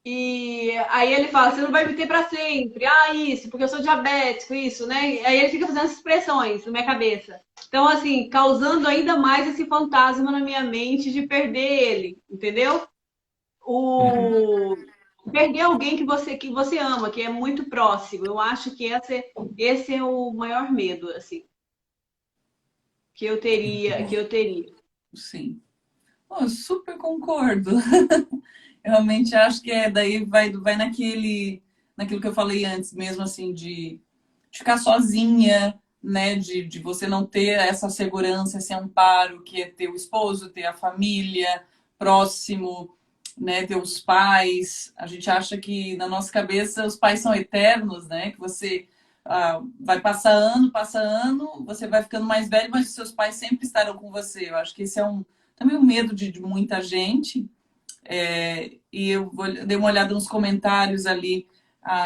E aí ele fala, você não vai me ter para sempre, isso, porque eu sou diabético, isso, né? Aí ele fica fazendo essas pressões na minha cabeça. Então, assim, causando ainda mais esse fantasma na minha mente de perder ele, entendeu? Perder alguém que você ama, que é muito próximo. Eu acho que esse é o maior medo, assim, que eu teria. Sim. Eu super concordo. Eu realmente acho que daí vai naquilo que eu falei antes mesmo, assim, de ficar sozinha, né? De você não ter essa segurança, esse amparo, que é ter o esposo, ter a família próximo, né? Ter os pais. A gente acha que na nossa cabeça os pais são eternos, né? Que você vai passar ano, você vai ficando mais velho, mas os seus pais sempre estarão com você. Eu acho que esse é também um medo de muita gente. E eu dei uma olhada nos comentários ali,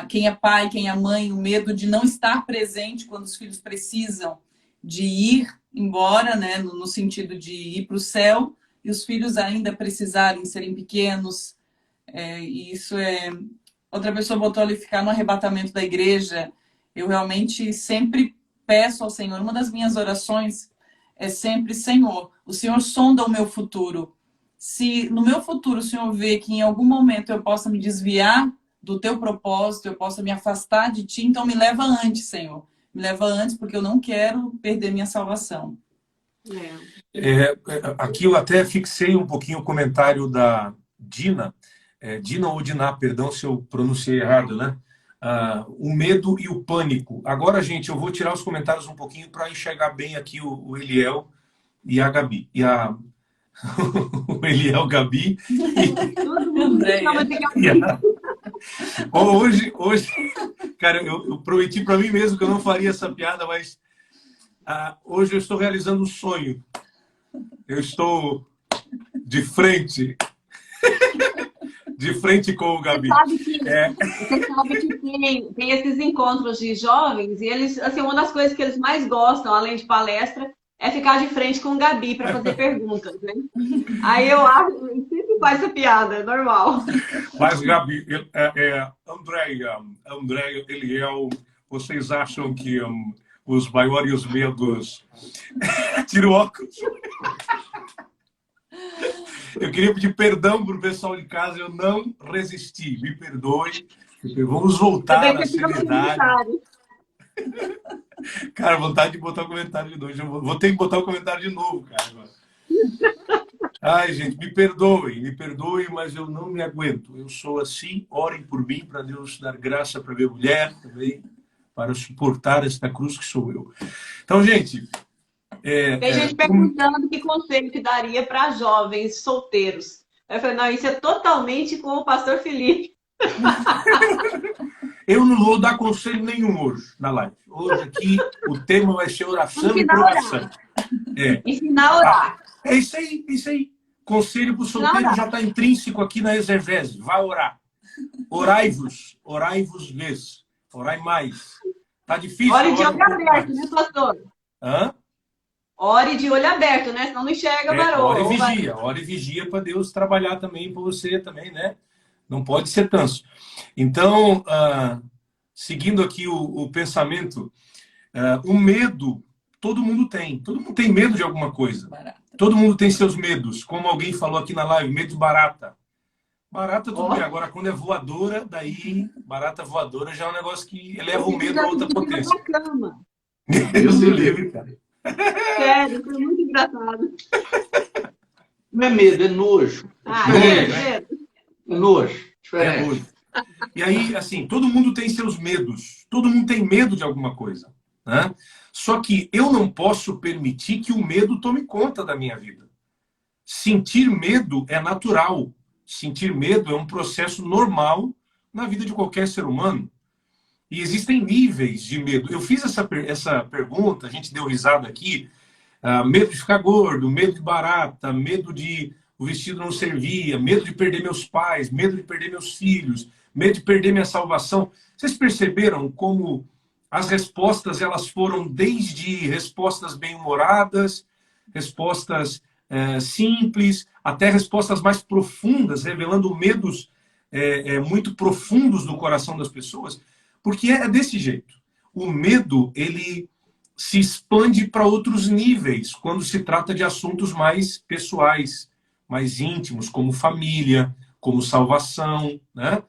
quem é pai, quem é mãe, o medo de não estar presente quando os filhos precisam de ir embora, né, no sentido de ir para o céu, e os filhos ainda precisarem serem pequenos. E isso outra pessoa botou ali, ficar no arrebatamento da igreja. Eu realmente sempre peço ao Senhor, uma das minhas orações é sempre: Senhor, o Senhor sonda o meu futuro. Se no meu futuro o Senhor vê que em algum momento eu possa me desviar do teu propósito, eu possa me afastar de ti, então me leva antes, Senhor. Me leva antes, porque eu não quero perder minha salvação. Aqui eu até fixei um pouquinho o comentário da Dina. Dina ou Diná, perdão se eu pronunciei errado, né? O medo e o pânico. Agora, gente, eu vou tirar os comentários um pouquinho para enxergar bem aqui o Eliel e a Gabi. O Eliel, Gabi e Andréia. Hoje, cara, eu prometi para mim mesmo que eu não faria essa piada, mas hoje eu estou realizando um sonho. Eu estou de frente com o Gabi. Você sabe que tem esses encontros de jovens e eles, assim, uma das coisas que eles mais gostam, além de palestra, é ficar de frente com o Gabi para fazer perguntas, né? Aí eu acho, sempre faz essa piada, é normal. Mas, Gabi, Andréia, Eliel, vocês acham que os maiores medos... Tira o óculos. Eu queria pedir perdão para o pessoal de casa, eu não resisti. Me perdoe. Vamos voltar à seriedade. Cara, vontade de botar o comentário de novo. Eu vou ter que botar o comentário de novo, cara. Ai, gente, me perdoem, mas eu não me aguento. Eu sou assim, orem por mim, para Deus dar graça para minha mulher também, para suportar esta cruz que sou eu. Então, gente... Tem gente perguntando que conselho que daria para jovens solteiros. Eu falei, não, isso é totalmente com o pastor Felipe. Eu não vou dar conselho nenhum hoje na live. Hoje aqui o tema vai ser oração e provação. Ensinar a orar. É isso aí. Conselho para o solteiro já está intrínseco aqui na exegese. Vai orar. Orai-vos vez. Orai mais. Tá difícil. Ore de olho aberto, né, pastor? Hã? Ore de olho aberto, né? Senão não enxerga, varou. Ore e vigia para Deus trabalhar também para você também, né? Não pode ser tanso. Então, seguindo aqui o pensamento, o medo, todo mundo tem. Todo mundo tem medo de alguma coisa. Barata. Todo mundo tem seus medos. Como alguém falou aqui na live, medo de barata. Barata, tudo bem. Agora, quando é voadora, daí, barata voadora já é um negócio que eleva o medo a outra potência. Deus me livre, cara. Sério, foi muito engraçado. Não é medo, é nojo. É nojo. É nojo. E aí, assim, todo mundo tem seus medos. Todo mundo tem medo de alguma coisa, né? Só que eu não posso permitir que o medo tome conta da minha vida. Sentir medo é natural. Sentir medo é um processo normal na vida de qualquer ser humano. E existem níveis de medo. Eu fiz essa pergunta, a gente deu risada aqui. Medo de ficar gordo, medo de barata, medo de o vestido não servia, medo de perder meus pais, medo de perder meus filhos, medo de perder minha salvação. Vocês perceberam como as respostas elas foram desde respostas bem-humoradas, respostas simples, até respostas mais profundas, revelando medos muito profundos do coração das pessoas? Porque é desse jeito. O medo, ele se expande para outros níveis, quando se trata de assuntos mais pessoais, mais íntimos, como família, como salvação, né?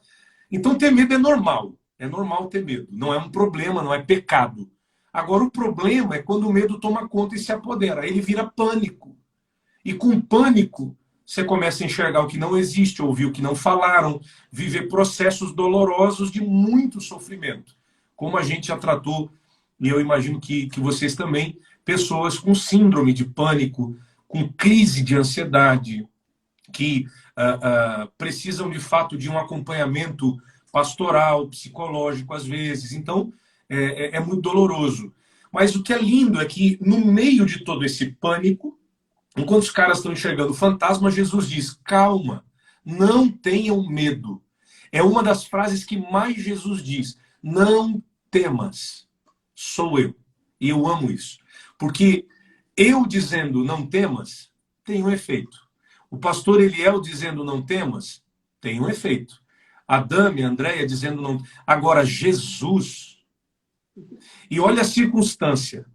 Então, ter medo é normal. É normal ter medo. Não é um problema, não é pecado. Agora, o problema é quando o medo toma conta e se apodera. Ele vira pânico. E com pânico, você começa a enxergar o que não existe, ouvir o que não falaram, viver processos dolorosos de muito sofrimento. Como a gente já tratou, e eu imagino que vocês também, pessoas com síndrome de pânico, com crise de ansiedade, que precisam de fato de um acompanhamento pastoral, psicológico às vezes. Então, é muito doloroso. Mas o que é lindo é que no meio de todo esse pânico, enquanto os caras estão enxergando o fantasma, Jesus diz, calma, não tenham medo. É uma das frases que mais Jesus diz, não temas, sou eu. E eu amo isso. Porque eu dizendo não temas, tem um efeito. O pastor Eliel dizendo não temas, tem um efeito. A Dami, a Andréia dizendo não... Agora, Jesus... E olha a circunstância.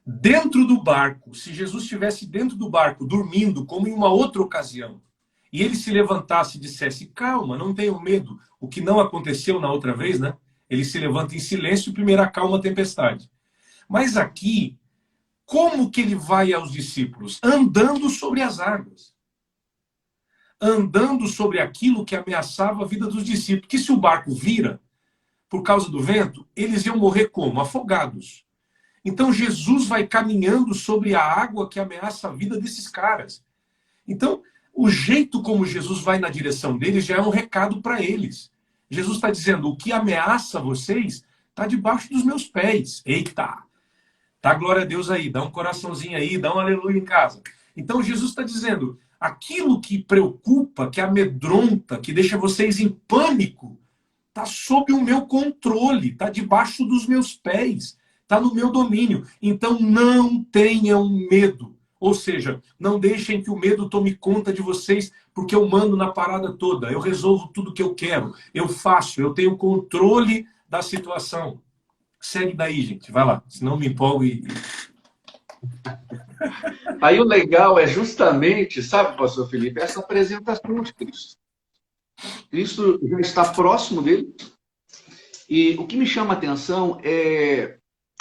Dentro do barco, se Jesus estivesse dentro do barco, dormindo, como em uma outra ocasião, e ele se levantasse e dissesse, calma, não tenham medo, o que não aconteceu na outra vez, né? Ele se levanta em silêncio e primeiro acalma a tempestade. Mas aqui, como que ele vai aos discípulos? Andando sobre as águas. Andando sobre aquilo que ameaçava a vida dos discípulos. Que se o barco vira, por causa do vento, eles iam morrer como? Afogados. Então Jesus vai caminhando sobre a água que ameaça a vida desses caras. Então, o jeito como Jesus vai na direção deles já é um recado para eles. Jesus está dizendo, o que ameaça vocês está debaixo dos meus pés. Eita! Dá glória a Deus aí, dá um coraçãozinho aí, dá um aleluia em casa. Então Jesus está dizendo, aquilo que preocupa, que amedronta, que deixa vocês em pânico, está sob o meu controle, está debaixo dos meus pés. Está no meu domínio. Então não tenham medo. Ou seja, não deixem que o medo tome conta de vocês, porque eu mando na parada toda. Eu resolvo tudo que eu quero. Eu faço, eu tenho controle da situação. segue daí, gente. Vai lá, senão me empolgo e... Aí o legal é justamente, sabe, pastor Felipe, essa apresentação de Cristo. Cristo já está próximo dele. E o que me chama a atenção é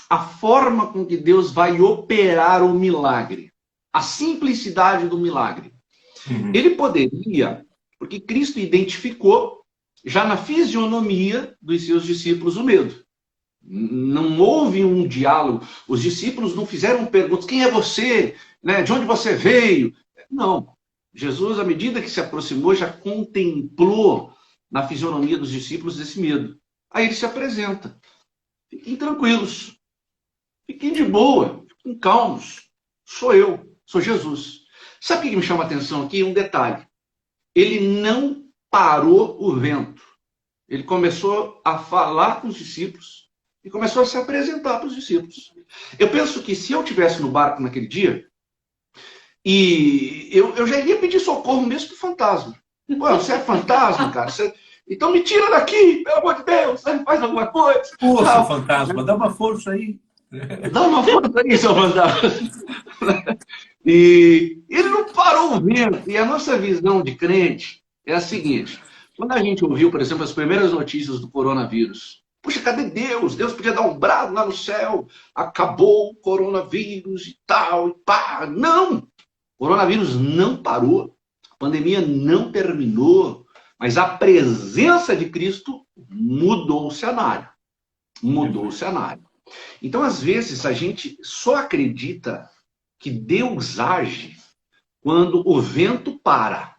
a forma com que Deus vai operar o milagre. A simplicidade do milagre. Ele poderia, porque Cristo identificou, já na fisionomia dos seus discípulos, o medo. Não houve um diálogo. Os discípulos não fizeram perguntas. Quem é você? Né? De onde você veio? Não. Jesus, à medida que se aproximou, já contemplou na fisionomia dos discípulos esse medo. Aí ele se apresenta. Fiquem tranquilos. Fiquem de boa. Fiquem calmos. Sou eu. Sou Jesus. Sabe o que me chama a atenção aqui? Um detalhe. Ele não parou o vento. Ele começou a falar com os discípulos e começou a se apresentar para os discípulos. Eu penso que se eu estivesse no barco naquele dia, e eu já iria pedir socorro mesmo para o fantasma. Pô, você é fantasma, cara? Então me tira daqui, pelo amor de Deus, faz alguma coisa. Pô, seu fantasma, dá uma força aí. Dá uma força aí, seu fantasma. E ele não parou o vento. E a nossa visão de crente é a seguinte. Quando a gente ouviu, por exemplo, as primeiras notícias do coronavírus, puxa, cadê Deus? Deus podia dar um brado lá no céu. Acabou o coronavírus e tal, e pá. Não! O coronavírus não parou. A pandemia não terminou. Mas a presença de Cristo mudou o cenário. Mudou o cenário. Então, às vezes, a gente só acredita que Deus age quando o vento para.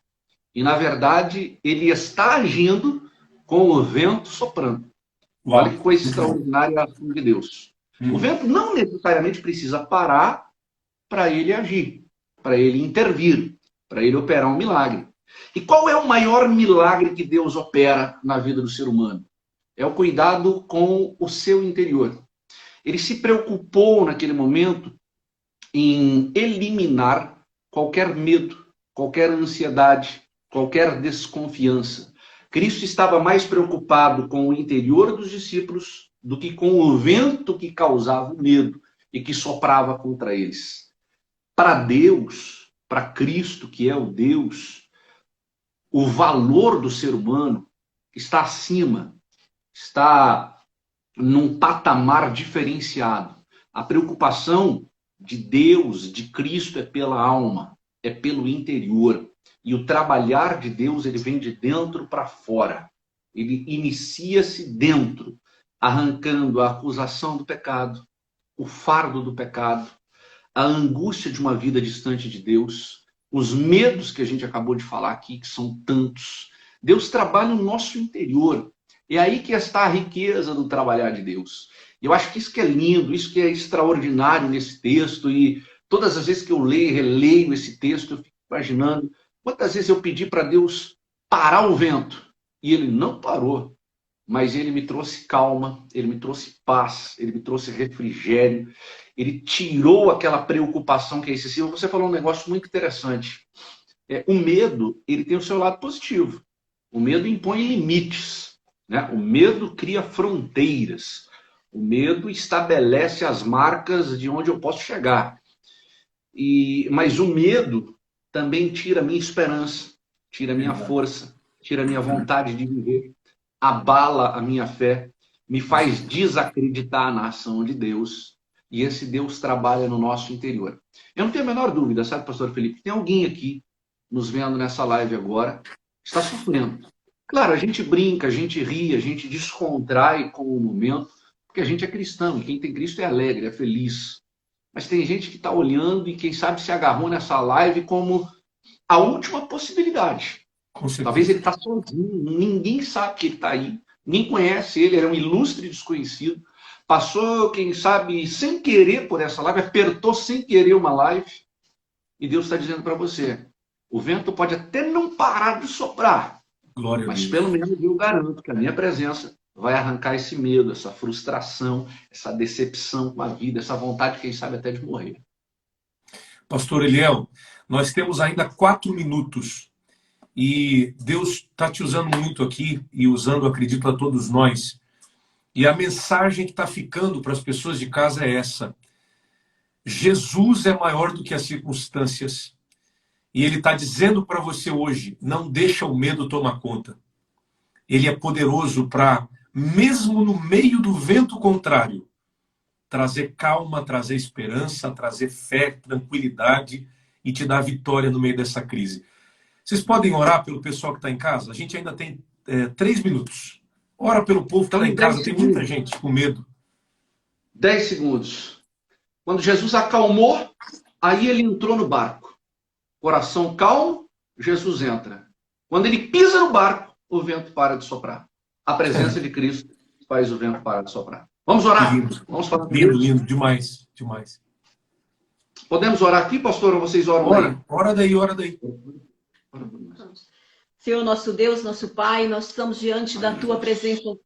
E, na verdade, ele está agindo com o vento soprando. Olha que coisa extraordinária a ação de Deus. O vento não necessariamente precisa parar para ele agir, para ele intervir, para ele operar um milagre. E qual é o maior milagre que Deus opera na vida do ser humano? É o cuidado com o seu interior. Ele se preocupou naquele momento em eliminar qualquer medo, qualquer ansiedade, qualquer desconfiança. Cristo estava mais preocupado com o interior dos discípulos do que com o vento que causava o medo e que soprava contra eles. Para Deus, para Cristo, que é o Deus, o valor do ser humano está acima, está num patamar diferenciado. A preocupação de Deus, de Cristo, é pela alma, é pelo interior. E o trabalhar de Deus, ele vem de dentro para fora. Ele inicia-se dentro, arrancando a acusação do pecado, o fardo do pecado, a angústia de uma vida distante de Deus, os medos que a gente acabou de falar aqui, que são tantos. Deus trabalha no nosso interior. É aí que está a riqueza do trabalhar de Deus. Eu acho que isso que é lindo, isso que é extraordinário nesse texto. E todas as vezes que eu leio e releio esse texto, eu fico imaginando quantas vezes eu pedi para Deus parar o vento. E ele não parou. Mas ele me trouxe calma, ele me trouxe paz, ele me trouxe refrigério. Ele tirou aquela preocupação que é excessiva. Você falou um negócio muito interessante. O medo, ele tem o seu lado positivo. O medo impõe limites, né? O medo cria fronteiras. O medo estabelece as marcas de onde eu posso chegar. Mas o medo também tira a minha esperança, tira a minha força, tira a minha vontade de viver, abala a minha fé, me faz desacreditar na ação de Deus. E esse Deus trabalha no nosso interior. Eu não tenho a menor dúvida, sabe, pastor Felipe? Tem alguém aqui nos vendo nessa live agora que está sofrendo. Claro, a gente brinca, a gente ri, a gente descontrai com o momento, porque a gente é cristão, e quem tem Cristo é alegre, é feliz. Mas tem gente que está olhando e quem sabe se agarrou nessa live como a última possibilidade. Talvez ele está sozinho, ninguém sabe que ele está aí, ninguém conhece ele, ele é um ilustre desconhecido. Passou, quem sabe, sem querer por essa live, apertou sem querer uma live, e Deus está dizendo para você, o vento pode até não parar de soprar, mas pelo menos eu garanto que a minha presença vai arrancar esse medo, essa frustração, essa decepção com a vida, essa vontade, quem sabe, até de morrer. Pastor Eliel, nós temos ainda 4 minutos e Deus está te usando muito aqui e usando, acredito, a todos nós, E a mensagem que está ficando para as pessoas de casa é essa: Jesus é maior do que as circunstâncias. E Ele está dizendo para você hoje, não deixa o medo tomar conta. Ele é poderoso para, mesmo no meio do vento contrário, trazer calma, trazer esperança, trazer fé, tranquilidade e te dar vitória no meio dessa crise. Vocês podem orar pelo pessoal que está em casa? A gente ainda tem 3 minutos. Ora pelo povo que está em casa, tem muita gente com medo. 10 segundos. Quando Jesus acalmou, aí ele entrou no barco. Coração calmo, Jesus entra. Quando ele pisa no barco, o vento para de soprar. A presença de Cristo faz o vento parar de soprar. Vamos orar? Vamos falar com Deus? Lindo, demais, demais. Podemos orar aqui, pastor, ou vocês oram daí? Ora daí, ora daí. Senhor, nosso Deus, nosso Pai, nós estamos diante da Tua presença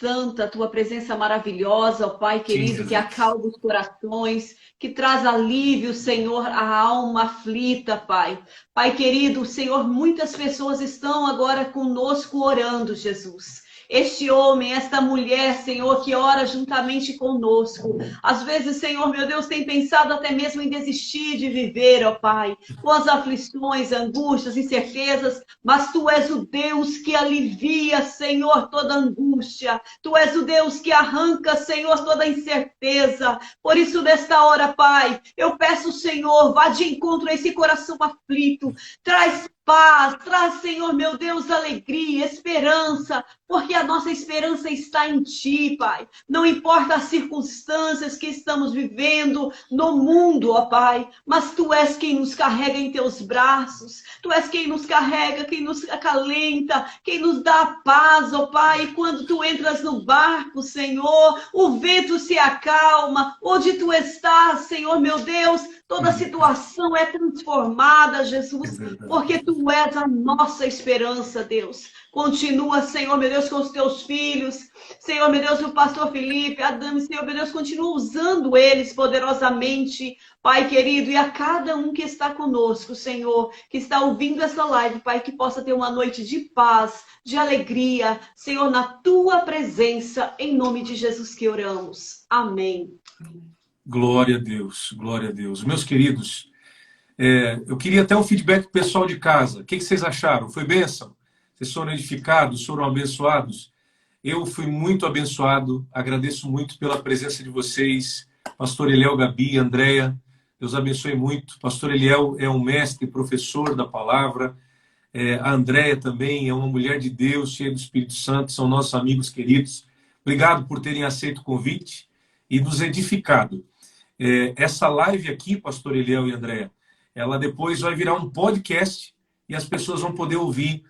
santa, Tua presença maravilhosa, ó Pai querido, que acalma os corações, que traz alívio, Senhor, à alma aflita, Pai. Pai querido, Senhor, muitas pessoas estão agora conosco orando, Jesus. Este homem, esta mulher, Senhor, que ora juntamente conosco. Às vezes, Senhor, meu Deus, tem pensado até mesmo em desistir de viver, ó Pai, com as aflições, angústias, incertezas, mas Tu és o Deus que alivia, Senhor, toda angústia. Tu és o Deus que arranca, Senhor, toda incerteza. Por isso, nesta hora, Pai, eu peço, Senhor, vá de encontro a esse coração aflito. Traz paz, traz, Senhor, meu Deus, alegria, esperança, porque a nossa esperança está em Ti, Pai. Não importa as circunstâncias que estamos vivendo no mundo, ó Pai, mas Tu és quem nos carrega em Teus braços, Tu és quem nos carrega, quem nos acalenta, quem nos dá a paz, ó Pai. E quando Tu entras no barco, Senhor, o vento se acalma, onde Tu estás, Senhor, meu Deus, toda situação é transformada, Jesus, porque Tu és a nossa esperança, Deus. Continua, Senhor, meu Deus, com os Teus filhos. Senhor, meu Deus, o pastor Felipe, Adame, Senhor, meu Deus, continua usando eles poderosamente, Pai querido, e a cada um que está conosco, Senhor, que está ouvindo essa live, Pai, que possa ter uma noite de paz, de alegria, Senhor, na Tua presença, em nome de Jesus que oramos. Amém. Glória a Deus, glória a Deus. Meus queridos, eu queria até um feedback do pessoal de casa. O que vocês acharam? Foi bênção? Vocês foram edificados? Foram abençoados? Eu fui muito abençoado. Agradeço muito pela presença de vocês. Pastor Eliel, Gabi, Andréia, Deus abençoe muito. Pastor Eliel é um mestre, professor da palavra. A Andréia também é uma mulher de Deus, cheia do Espírito Santo. São nossos amigos queridos. Obrigado por terem aceito o convite e nos edificado. Essa live aqui, Pastor Eliel e Andréia, ela depois vai virar um podcast e as pessoas vão poder ouvir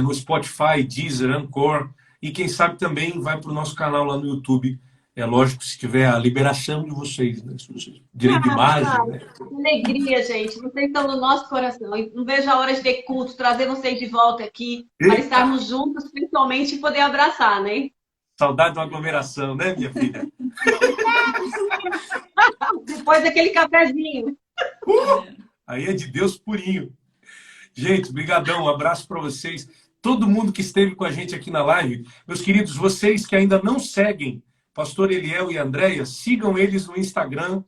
no Spotify, Deezer, Anchor, e quem sabe também vai para o nosso canal lá no YouTube. É lógico, se tiver a liberação de vocês, né? Direito de imagem. Né? Alegria, gente. Vocês estão no nosso coração. Não vejo a hora de ter culto, trazer vocês de volta aqui, para estarmos juntos, principalmente, e poder abraçar, né? Saudade de uma aglomeração, né, minha filha? Depois daquele cafezinho. Aí é de Deus purinho. Gente, brigadão, um abraço para vocês. Todo mundo que esteve com a gente aqui na live. Meus queridos, vocês que ainda não seguem Pastor Eliel e Andréia, sigam eles no Instagram,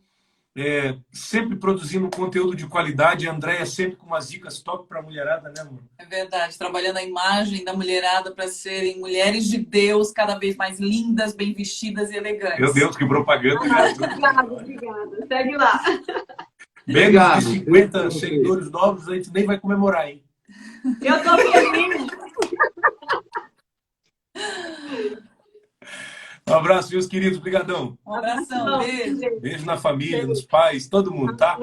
sempre produzindo conteúdo de qualidade. A Andréia sempre com umas dicas top para a mulherada, né, amor? É verdade, trabalhando a imagem da mulherada para serem mulheres de Deus, cada vez mais lindas, bem vestidas e elegantes. Meu Deus, que propaganda. Obrigada. Segue lá. Menos de 50 seguidores novos, a gente nem vai comemorar, hein? Eu tô feliz. Um abraço, meus queridos. Obrigadão. Um abração, beijo. Beijo na família, nos pais, todo mundo, tá?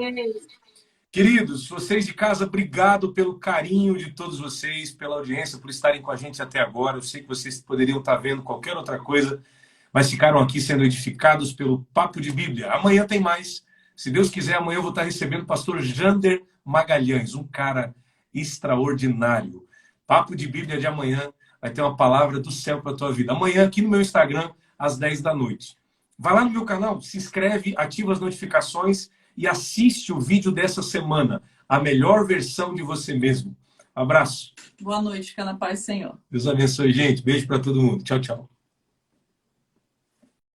Queridos, vocês de casa, obrigado pelo carinho de todos vocês, pela audiência, por estarem com a gente até agora. Eu sei que vocês poderiam estar vendo qualquer outra coisa, mas ficaram aqui sendo edificados pelo Papo de Bíblia. Amanhã tem mais. Se Deus quiser, amanhã eu vou estar recebendo o pastor Jander Magalhães, um cara extraordinário. Papo de Bíblia de amanhã vai ter uma palavra do céu para a tua vida. Amanhã, aqui no meu Instagram, às 10 da noite. Vai lá no meu canal, se inscreve, ativa as notificações e assiste o vídeo dessa semana. A melhor versão de você mesmo. Abraço. Boa noite, fica na paz, Senhor. Deus abençoe, gente. Beijo para todo mundo. Tchau, tchau.